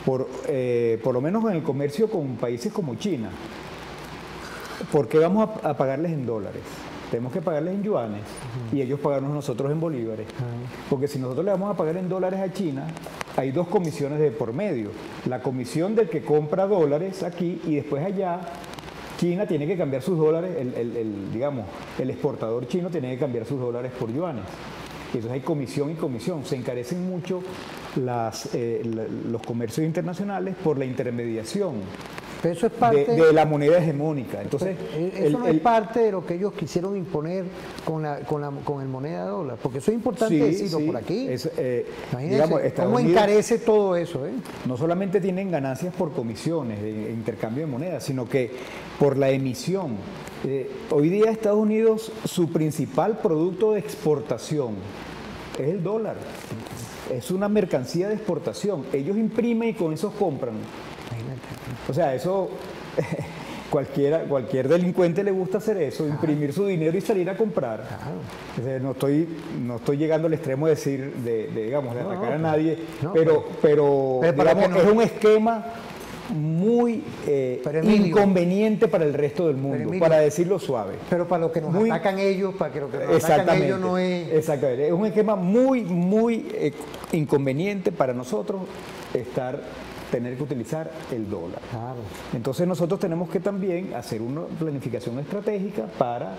por lo menos en el comercio con países como China, ¿por qué vamos a pagarles en dólares? Tenemos que pagarles en yuanes y ellos pagarnos nosotros en bolívares. Porque si nosotros le vamos a pagar en dólares a China, hay dos comisiones de por medio. La comisión del que compra dólares aquí, y después allá China tiene que cambiar sus dólares, digamos, el exportador chino tiene que cambiar sus dólares por yuanes. Y entonces hay comisión y comisión. Se encarecen mucho los comercios internacionales por la intermediación. Pero eso es parte de la moneda hegemónica. Entonces, eso no es parte de lo que ellos quisieron imponer con el moneda dólar, porque eso es importante decirlo por aquí. Imagínense, digamos, cómo encarece todo eso. No solamente tienen ganancias por comisiones de intercambio de monedas, sino que por la emisión. Hoy día Estados Unidos, su principal producto de exportación es el dólar. Es una mercancía de exportación. Ellos imprimen y con eso compran. O sea, eso cualquier delincuente le gusta hacer eso, imprimir su dinero y salir a comprar. O sea, no estoy llegando al extremo de decir, digamos, de atacar a nadie, pero digamos, es un esquema muy inconveniente para el resto del mundo, para decirlo suave. Pero para lo que nos atacan ellos, para que lo que nos atacan ellos no es... Exactamente, es un esquema muy inconveniente para nosotros tener que utilizar el dólar. Claro. Entonces nosotros tenemos que también hacer una planificación estratégica para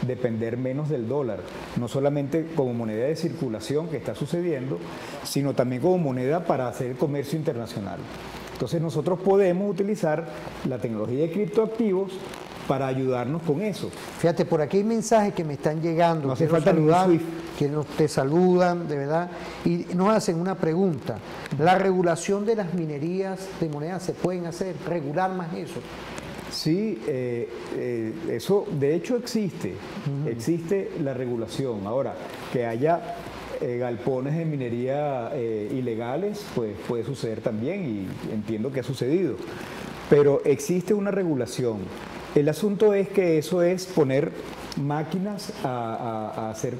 depender menos del dólar, no solamente como moneda de circulación, que está sucediendo, sino también como moneda para hacer comercio internacional. Entonces nosotros podemos utilizar la tecnología de criptoactivos para ayudarnos con eso. Fíjate, por aquí hay mensajes que me están llegando. No hace falta saludar, que te saludan, de verdad, y nos hacen una pregunta. ¿La regulación de las minerías de monedas se pueden hacer? ¿Regular más eso? Sí, eso de hecho existe. Existe la regulación. Ahora, que haya galpones de minería ilegales, pues puede suceder también, y entiendo que ha sucedido. Pero existe una regulación. El asunto es que eso es poner máquinas a hacer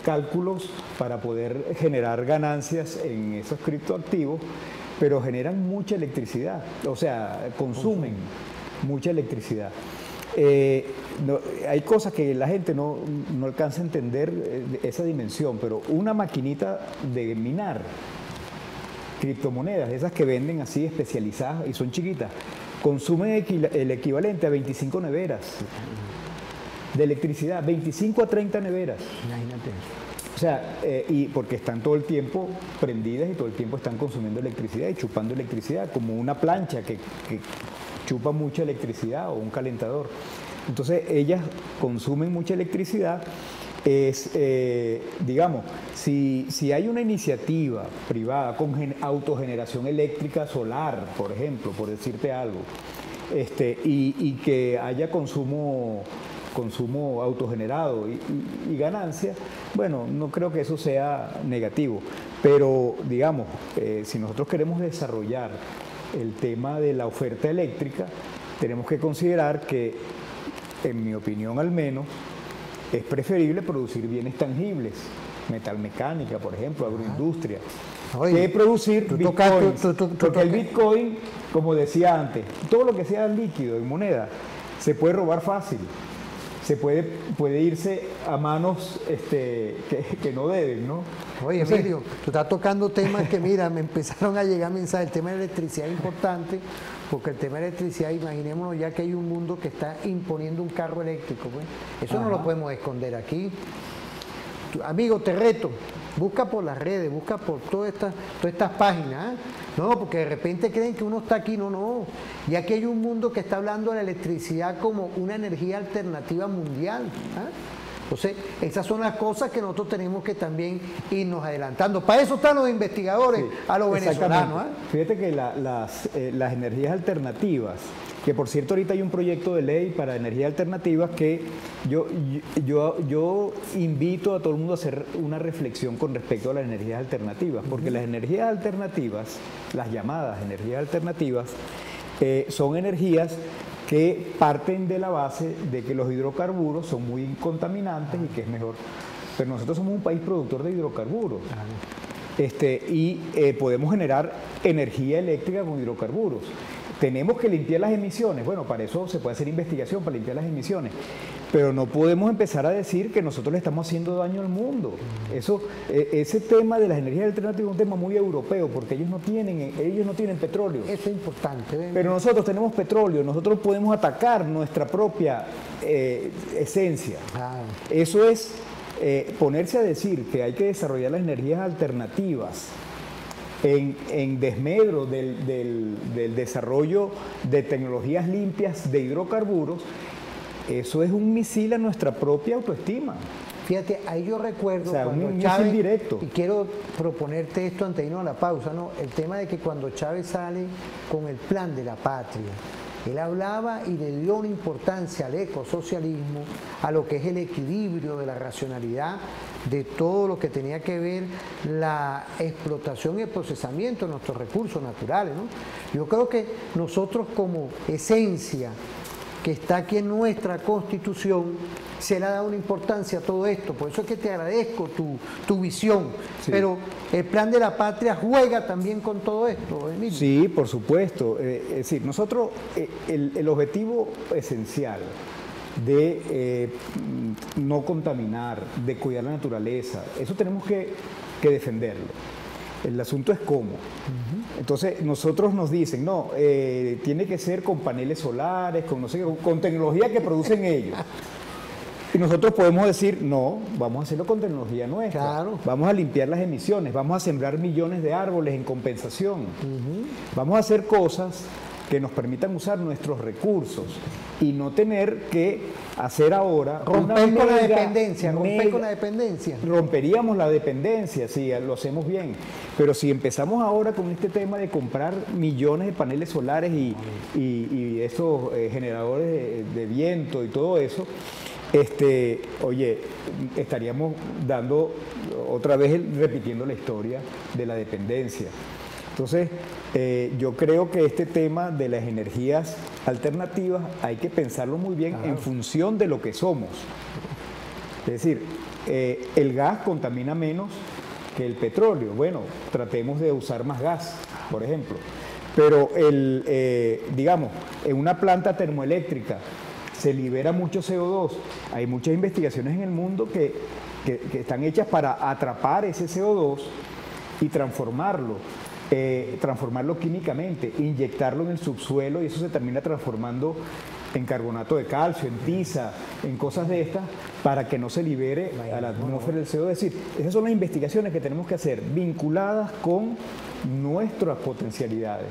cálculos para poder generar ganancias en esos criptoactivos, pero generan mucha electricidad, o sea, consumen mucha electricidad. Hay cosas que la gente no alcanza a entender esa dimensión, pero una maquinita de minar criptomonedas, esas que venden así especializadas y son chiquitas, consumen el equivalente a 25 neveras de electricidad, 25 a 30 neveras. Imagínate. O sea, y porque están todo el tiempo prendidas y todo el tiempo están consumiendo electricidad y chupando electricidad, como una plancha que chupa mucha electricidad, o un calentador. Entonces ellas consumen mucha electricidad. Digamos, si hay una iniciativa privada con autogeneración eléctrica solar, por ejemplo, por decirte algo, y que haya consumo consumo autogenerado y ganancia, bueno, no creo que eso sea negativo. Pero, digamos, si nosotros queremos desarrollar el tema de la oferta eléctrica, tenemos que considerar que, en mi opinión al menos, es preferible producir bienes tangibles, metalmecánica, por ejemplo, agroindustria, que producir bitcoins. Porque el bitcoin, como decía antes, todo lo que sea líquido en moneda, se puede robar fácil. Puede irse a manos que no deben, ¿no? Oye, Emilio, tú estás tocando temas que, mira, me empezaron a llegar mensajes. El tema de la electricidad es importante, porque el tema de la electricidad, imaginémonos ya que hay un mundo que está imponiendo un carro eléctrico, pues. Eso no lo podemos esconder aquí. Amigo, te reto, busca por las redes, busca por todas estas páginas, ¿eh? No, porque de repente creen que uno está aquí, no. Y aquí hay un mundo que está hablando de la electricidad como una energía alternativa mundial, ¿eh? Entonces, esas son las cosas que nosotros tenemos que también irnos adelantando. Para eso están los investigadores, sí, a los venezolanos, ¿eh? Fíjate que las energías alternativas, que por cierto ahorita hay un proyecto de ley para energías alternativas que yo invito a todo el mundo a hacer una reflexión con respecto a las energías alternativas, porque las energías alternativas, las llamadas energías alternativas, son energías que parten de la base de que los hidrocarburos son muy contaminantes y que es mejor. Pero nosotros somos un país productor de hidrocarburos. Y podemos generar energía eléctrica con hidrocarburos. Tenemos que limpiar las emisiones. Bueno, para eso se puede hacer investigación, para limpiar las emisiones. Pero no podemos empezar a decir que nosotros le estamos haciendo daño al mundo. Ese tema de las energías alternativas es un tema muy europeo, porque ellos no tienen petróleo. Eso es importante, ¿ven? Pero nosotros tenemos petróleo, nosotros podemos atacar nuestra propia esencia. Eso es ponerse a decir que hay que desarrollar las energías alternativas en desmedro del desarrollo de tecnologías limpias de hidrocarburos. Eso es un misil a nuestra propia autoestima. Fíjate, ahí yo recuerdo, o sea, cuando un Chávez, misil directo. y quiero proponerte esto antes de irnos a la pausa, ¿no? El tema de que cuando Chávez sale con el plan de la patria, él hablaba y le dio una importancia al ecosocialismo, a lo que es el equilibrio de la racionalidad, de todo lo que tenía que ver la explotación y el procesamiento de nuestros recursos naturales, ¿no? Yo creo que nosotros como esencia que está aquí en nuestra Constitución, se le ha dado una importancia a todo esto. Por eso es que te agradezco tu visión. Sí. Pero el plan de la patria juega también con todo esto, Emilio. Sí, por supuesto. Es decir, nosotros, el objetivo esencial de no contaminar, de cuidar la naturaleza, eso tenemos que defenderlo. El asunto es cómo. Entonces, nosotros nos dicen, no, tiene que ser con paneles solares, con, no sé, con tecnología que producen ellos. Y nosotros podemos decir, no, vamos a hacerlo con tecnología nuestra. Claro. Vamos a limpiar las emisiones, vamos a sembrar millones de árboles en compensación. Vamos a hacer cosas que nos permitan usar nuestros recursos y no tener que hacer ahora romper con la dependencia. Romperíamos la dependencia si lo hacemos bien. Pero si empezamos ahora con este tema de comprar millones de paneles solares y esos generadores de viento y todo eso, oye, estaríamos dando otra vez repitiendo la historia de la dependencia. Entonces, yo creo que este tema de las energías alternativas hay que pensarlo muy bien en función de lo que somos. Es decir, el gas contamina menos que el petróleo. Bueno, tratemos de usar más gas, por ejemplo. Pero, digamos, en una planta termoeléctrica se libera mucho CO2. Hay muchas investigaciones en el mundo que están hechas para atrapar ese CO2 y transformarlo químicamente, inyectarlo en el subsuelo y eso se termina transformando en carbonato de calcio, en tiza, en cosas de estas, para que no se libere a la atmósfera del CO2. Es decir, esas son las investigaciones que tenemos que hacer, vinculadas con nuestras potencialidades,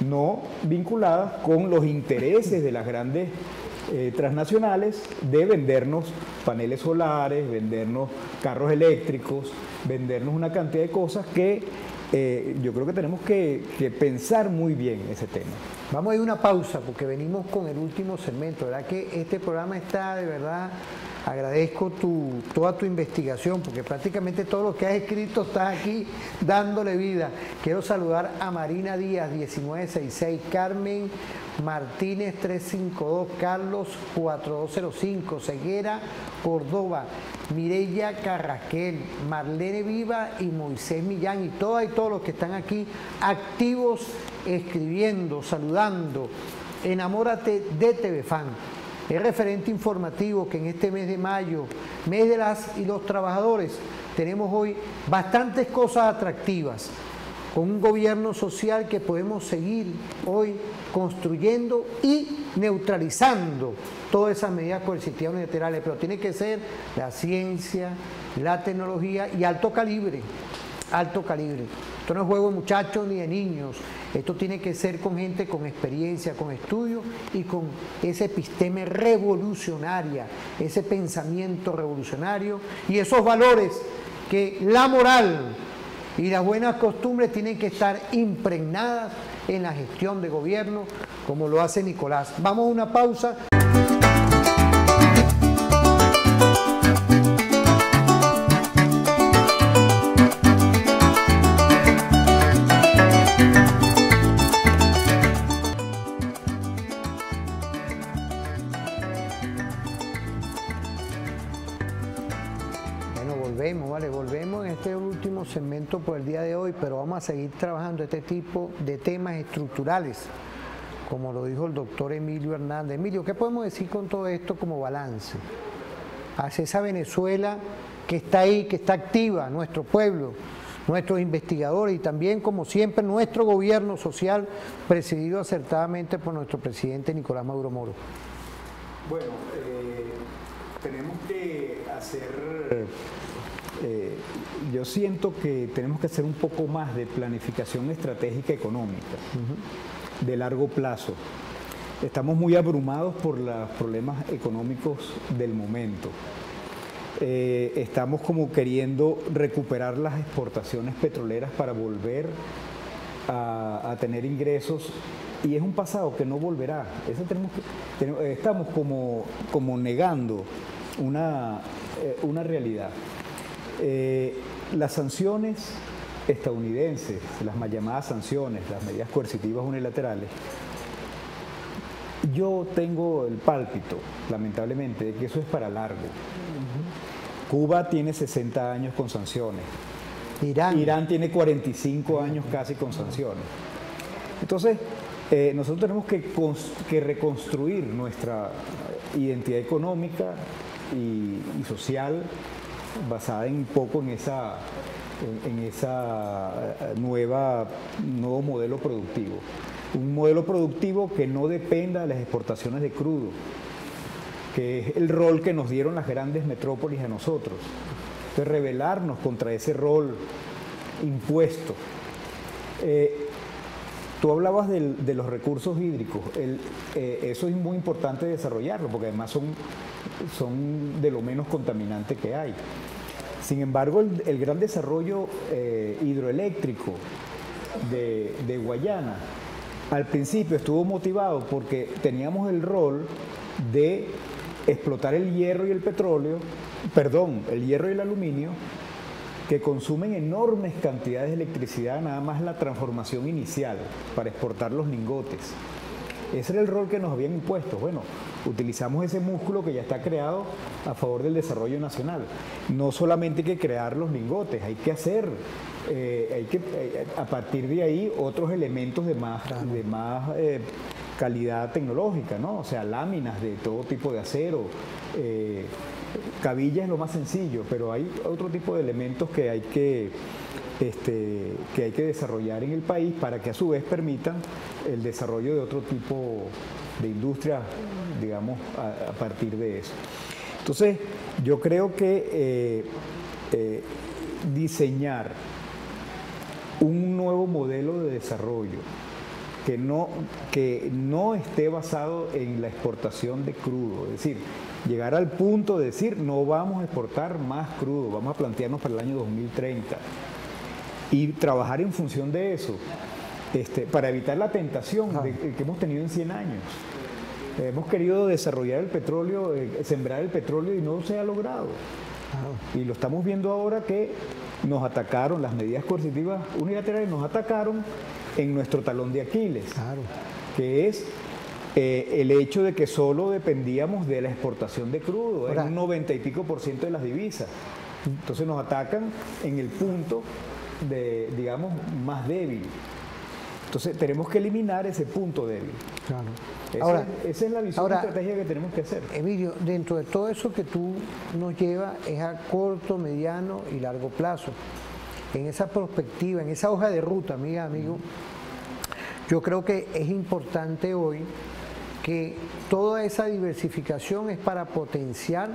no vinculadas con los intereses de las grandes transnacionales de vendernos paneles solares, vendernos carros eléctricos, vendernos una cantidad de cosas que yo creo que tenemos que pensar muy bien ese tema. Vamos a ir a una pausa porque venimos con el último segmento. ¿Verdad que este programa está de verdad? Agradezco toda tu investigación porque prácticamente todo lo que has escrito está aquí dándole vida. Quiero saludar a Marina Díaz 1966, Carmen Martínez 352, Carlos 4205, Ceguera Córdoba, Mireya Carrasquel, Marlene Viva y Moisés Millán y todos los que están aquí activos escribiendo, saludando. Enamórate de TVFan. Es referente informativo que en este mes de mayo, mes de las y los trabajadores, tenemos hoy bastantes cosas atractivas, con un gobierno social que podemos seguir hoy construyendo y neutralizando todas esas medidas coercitivas unilaterales, pero tiene que ser la ciencia, la tecnología y alto calibre, alto calibre. Esto no es juego de muchachos ni de niños, esto tiene que ser con gente con experiencia, con estudio y con ese episteme revolucionaria, ese pensamiento revolucionario y esos valores que la moral y las buenas costumbres tienen que estar impregnadas en la gestión de gobierno, como lo hace Nicolás. Vamos a una pausa. Volvemos en este último segmento por el día de hoy, pero vamos a seguir trabajando este tipo de temas estructurales, como lo dijo el doctor Emilio Hernández. Emilio, ¿qué podemos decir con todo esto como balance? Hacia esa Venezuela que está ahí, que está activa, nuestro pueblo, nuestros investigadores y también, como siempre, nuestro gobierno social presidido acertadamente por nuestro presidente Nicolás Maduro Moro. Bueno, tenemos que hacer... yo siento que tenemos que hacer un poco más de planificación estratégica económica de largo plazo. Estamos muy abrumados por los problemas económicos del momento. Estamos como queriendo recuperar las exportaciones petroleras para volver a tener ingresos y es un pasado que no volverá. Eso estamos como negando una realidad. Las sanciones estadounidenses, las mal llamadas sanciones, las medidas coercitivas unilaterales, yo tengo el pálpito, lamentablemente, de que eso es para largo. Cuba tiene 60 años con sanciones. Irán tiene 45 años casi con sanciones. Entonces, nosotros tenemos que reconstruir nuestra identidad económica y social basada un poco en esa nuevo modelo productivo. Un modelo productivo que no dependa de las exportaciones de crudo, que es el rol que nos dieron las grandes metrópolis a nosotros. Entonces, rebelarnos contra ese rol impuesto. Tú hablabas de los recursos hídricos. Eso es muy importante desarrollarlo, porque además son de lo menos contaminante que hay. Sin embargo, el gran desarrollo hidroeléctrico de Guayana al principio estuvo motivado porque teníamos el rol de explotar el hierro y el el hierro y el aluminio, que consumen enormes cantidades de electricidad, nada más la transformación inicial para exportar los lingotes. Ese era el rol que nos habían impuesto. Bueno, utilizamos ese músculo que ya está creado a favor del desarrollo nacional. No solamente hay que crear los lingotes, hay que hacer, a partir de ahí, otros elementos de más calidad tecnológica, ¿no? O sea, láminas de todo tipo de acero, cabilla es lo más sencillo, pero hay otro tipo de elementos que hay que desarrollar en el país para que a su vez permitan el desarrollo de otro tipo de industria, digamos, a partir de eso. Entonces, yo creo que diseñar un nuevo modelo de desarrollo que no esté basado en la exportación de crudo, es decir, llegar al punto de decir no vamos a exportar más crudo, vamos a plantearnos para el año 2030 y trabajar en función de eso, para evitar la tentación que hemos tenido en 100 años. Hemos querido desarrollar el petróleo, sembrar el petróleo y no se ha logrado. Y lo estamos viendo ahora que nos atacaron, las medidas coercitivas unilaterales nos atacaron en nuestro talón de Aquiles, que es el hecho de que solo dependíamos de la exportación de crudo, en un 90 y pico % de las divisas. Entonces nos atacan en el punto de, digamos, más débil. Entonces tenemos que eliminar ese punto débil. Esa es la visión y estrategia que tenemos que hacer. Emilio, dentro de todo eso que tú nos llevas es a corto, mediano y largo plazo. En esa perspectiva, en esa hoja de ruta, amigo, yo creo que es importante hoy que toda esa diversificación es para potenciar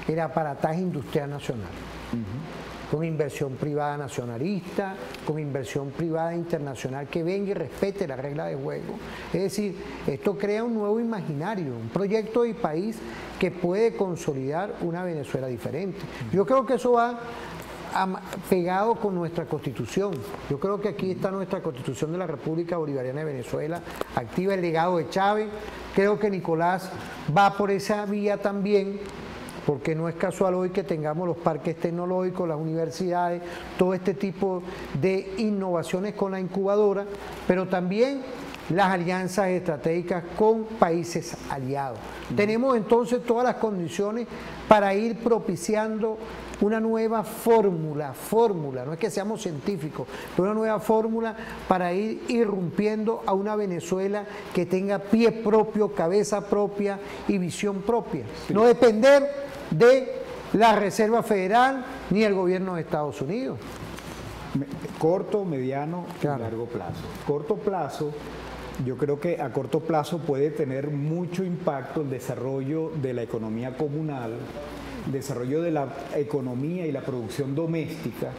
el aparataje industrial nacional. Con inversión privada nacionalista, con inversión privada internacional que venga y respete la regla de juego. Es decir, esto crea un nuevo imaginario, un proyecto de país que puede consolidar una Venezuela diferente. Yo creo que eso va pegado con nuestra Constitución. Yo creo que aquí está nuestra Constitución de la República Bolivariana de Venezuela, activa el legado de Chávez. Creo que Nicolás va por esa vía también, porque no es casual hoy que tengamos los parques tecnológicos, las universidades, todo este tipo de innovaciones con la incubadora, pero también las alianzas estratégicas con países aliados. Tenemos entonces todas las condiciones para ir propiciando una nueva fórmula, no es que seamos científicos, pero una nueva fórmula para ir irrumpiendo a una Venezuela que tenga pie propio, cabeza propia y visión propia. No depender de la Reserva Federal ni el gobierno de Estados Unidos. Corto, mediano y largo plazo. Corto plazo, yo creo que a corto plazo puede tener mucho impacto el desarrollo de la economía comunal, el desarrollo de la economía y la producción doméstica.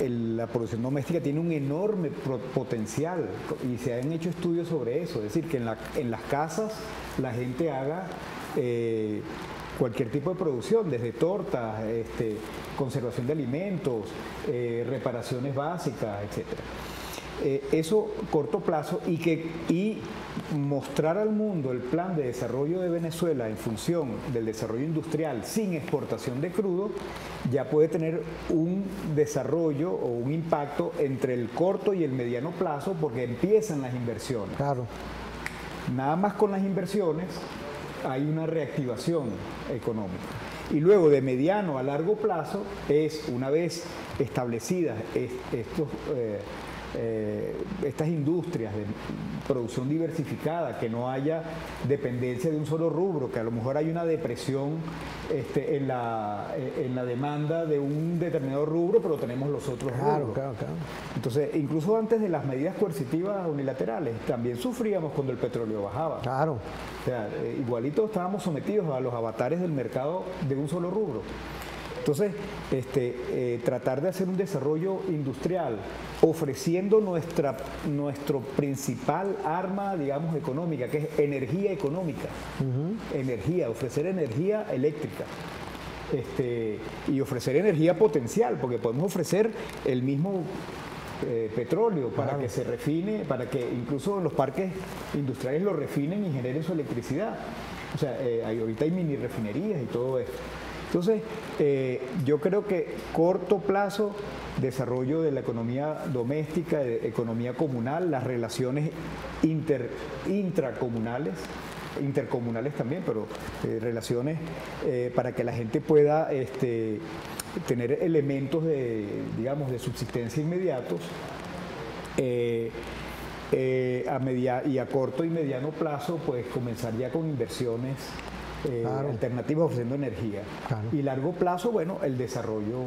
La producción doméstica tiene un enorme potencial y se han hecho estudios sobre eso, es decir, que en las casas la gente haga cualquier tipo de producción, desde tortas, conservación de alimentos, reparaciones básicas, etc. Eso corto plazo y mostrar al mundo el plan de desarrollo de Venezuela en función del desarrollo industrial sin exportación de crudo, ya puede tener un desarrollo o un impacto entre el corto y el mediano plazo porque empiezan las inversiones. Nada más con las inversiones hay una reactivación económica. Y luego de mediano a largo plazo es, una vez establecidas estas industrias de producción diversificada, que no haya dependencia de un solo rubro, que a lo mejor hay una depresión en la demanda de un determinado rubro, pero tenemos los otros rubros. Claro. Entonces, incluso antes de las medidas coercitivas unilaterales, también sufríamos cuando el petróleo bajaba. O sea, igualito estábamos sometidos a los avatares del mercado de un solo rubro. Entonces, tratar de hacer un desarrollo industrial ofreciendo nuestro principal arma, digamos, económica, que es energía económica, ofrecer energía eléctrica, y ofrecer energía potencial, porque podemos ofrecer el mismo petróleo para que se refine, para que incluso los parques industriales lo refinen y generen su electricidad. O sea, ahorita hay mini refinerías y todo eso. Entonces, yo creo que corto plazo, desarrollo de la economía doméstica, de economía comunal, las relaciones intracomunales, intercomunales también, pero relaciones para que la gente pueda tener elementos digamos, de subsistencia inmediatos. Y a corto y mediano plazo, pues comenzar ya con inversiones alternativas ofreciendo energía. Y largo plazo, bueno, el desarrollo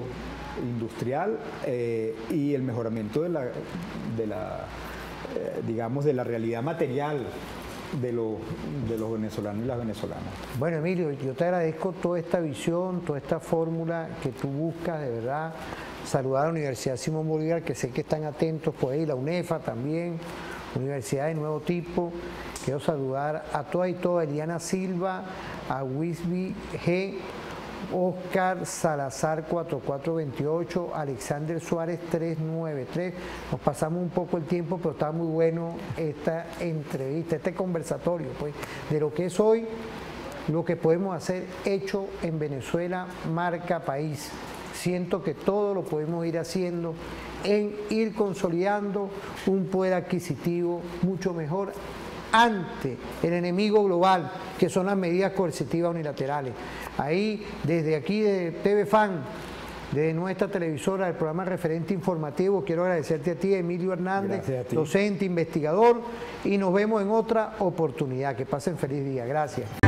industrial y el mejoramiento digamos, de la realidad material de los venezolanos y las venezolanas. Bueno, Emilio, yo te agradezco toda esta visión, toda esta fórmula que tú buscas, de verdad. Saludar a la Universidad Simón Bolívar, que sé que están atentos por ahí, la UNEFA también, Universidad de Nuevo Tipo. Quiero saludar a todas y todas, Eliana Silva, a Wisby G, Oscar Salazar 4428, Alexander Suárez 393. Nos pasamos un poco el tiempo, pero está muy bueno esta entrevista, este conversatorio, pues, de lo que es hoy, lo que podemos hacer hecho en Venezuela, marca país. Siento que todo lo podemos ir haciendo en ir consolidando un poder adquisitivo mucho mejor ante el enemigo global, que son las medidas coercitivas unilaterales. Ahí, desde aquí de TV Fan, de nuestra televisora, el programa Referente Informativo, quiero agradecerte a ti, Emilio Hernández, docente, investigador, y nos vemos en otra oportunidad. Que pasen feliz día. Gracias.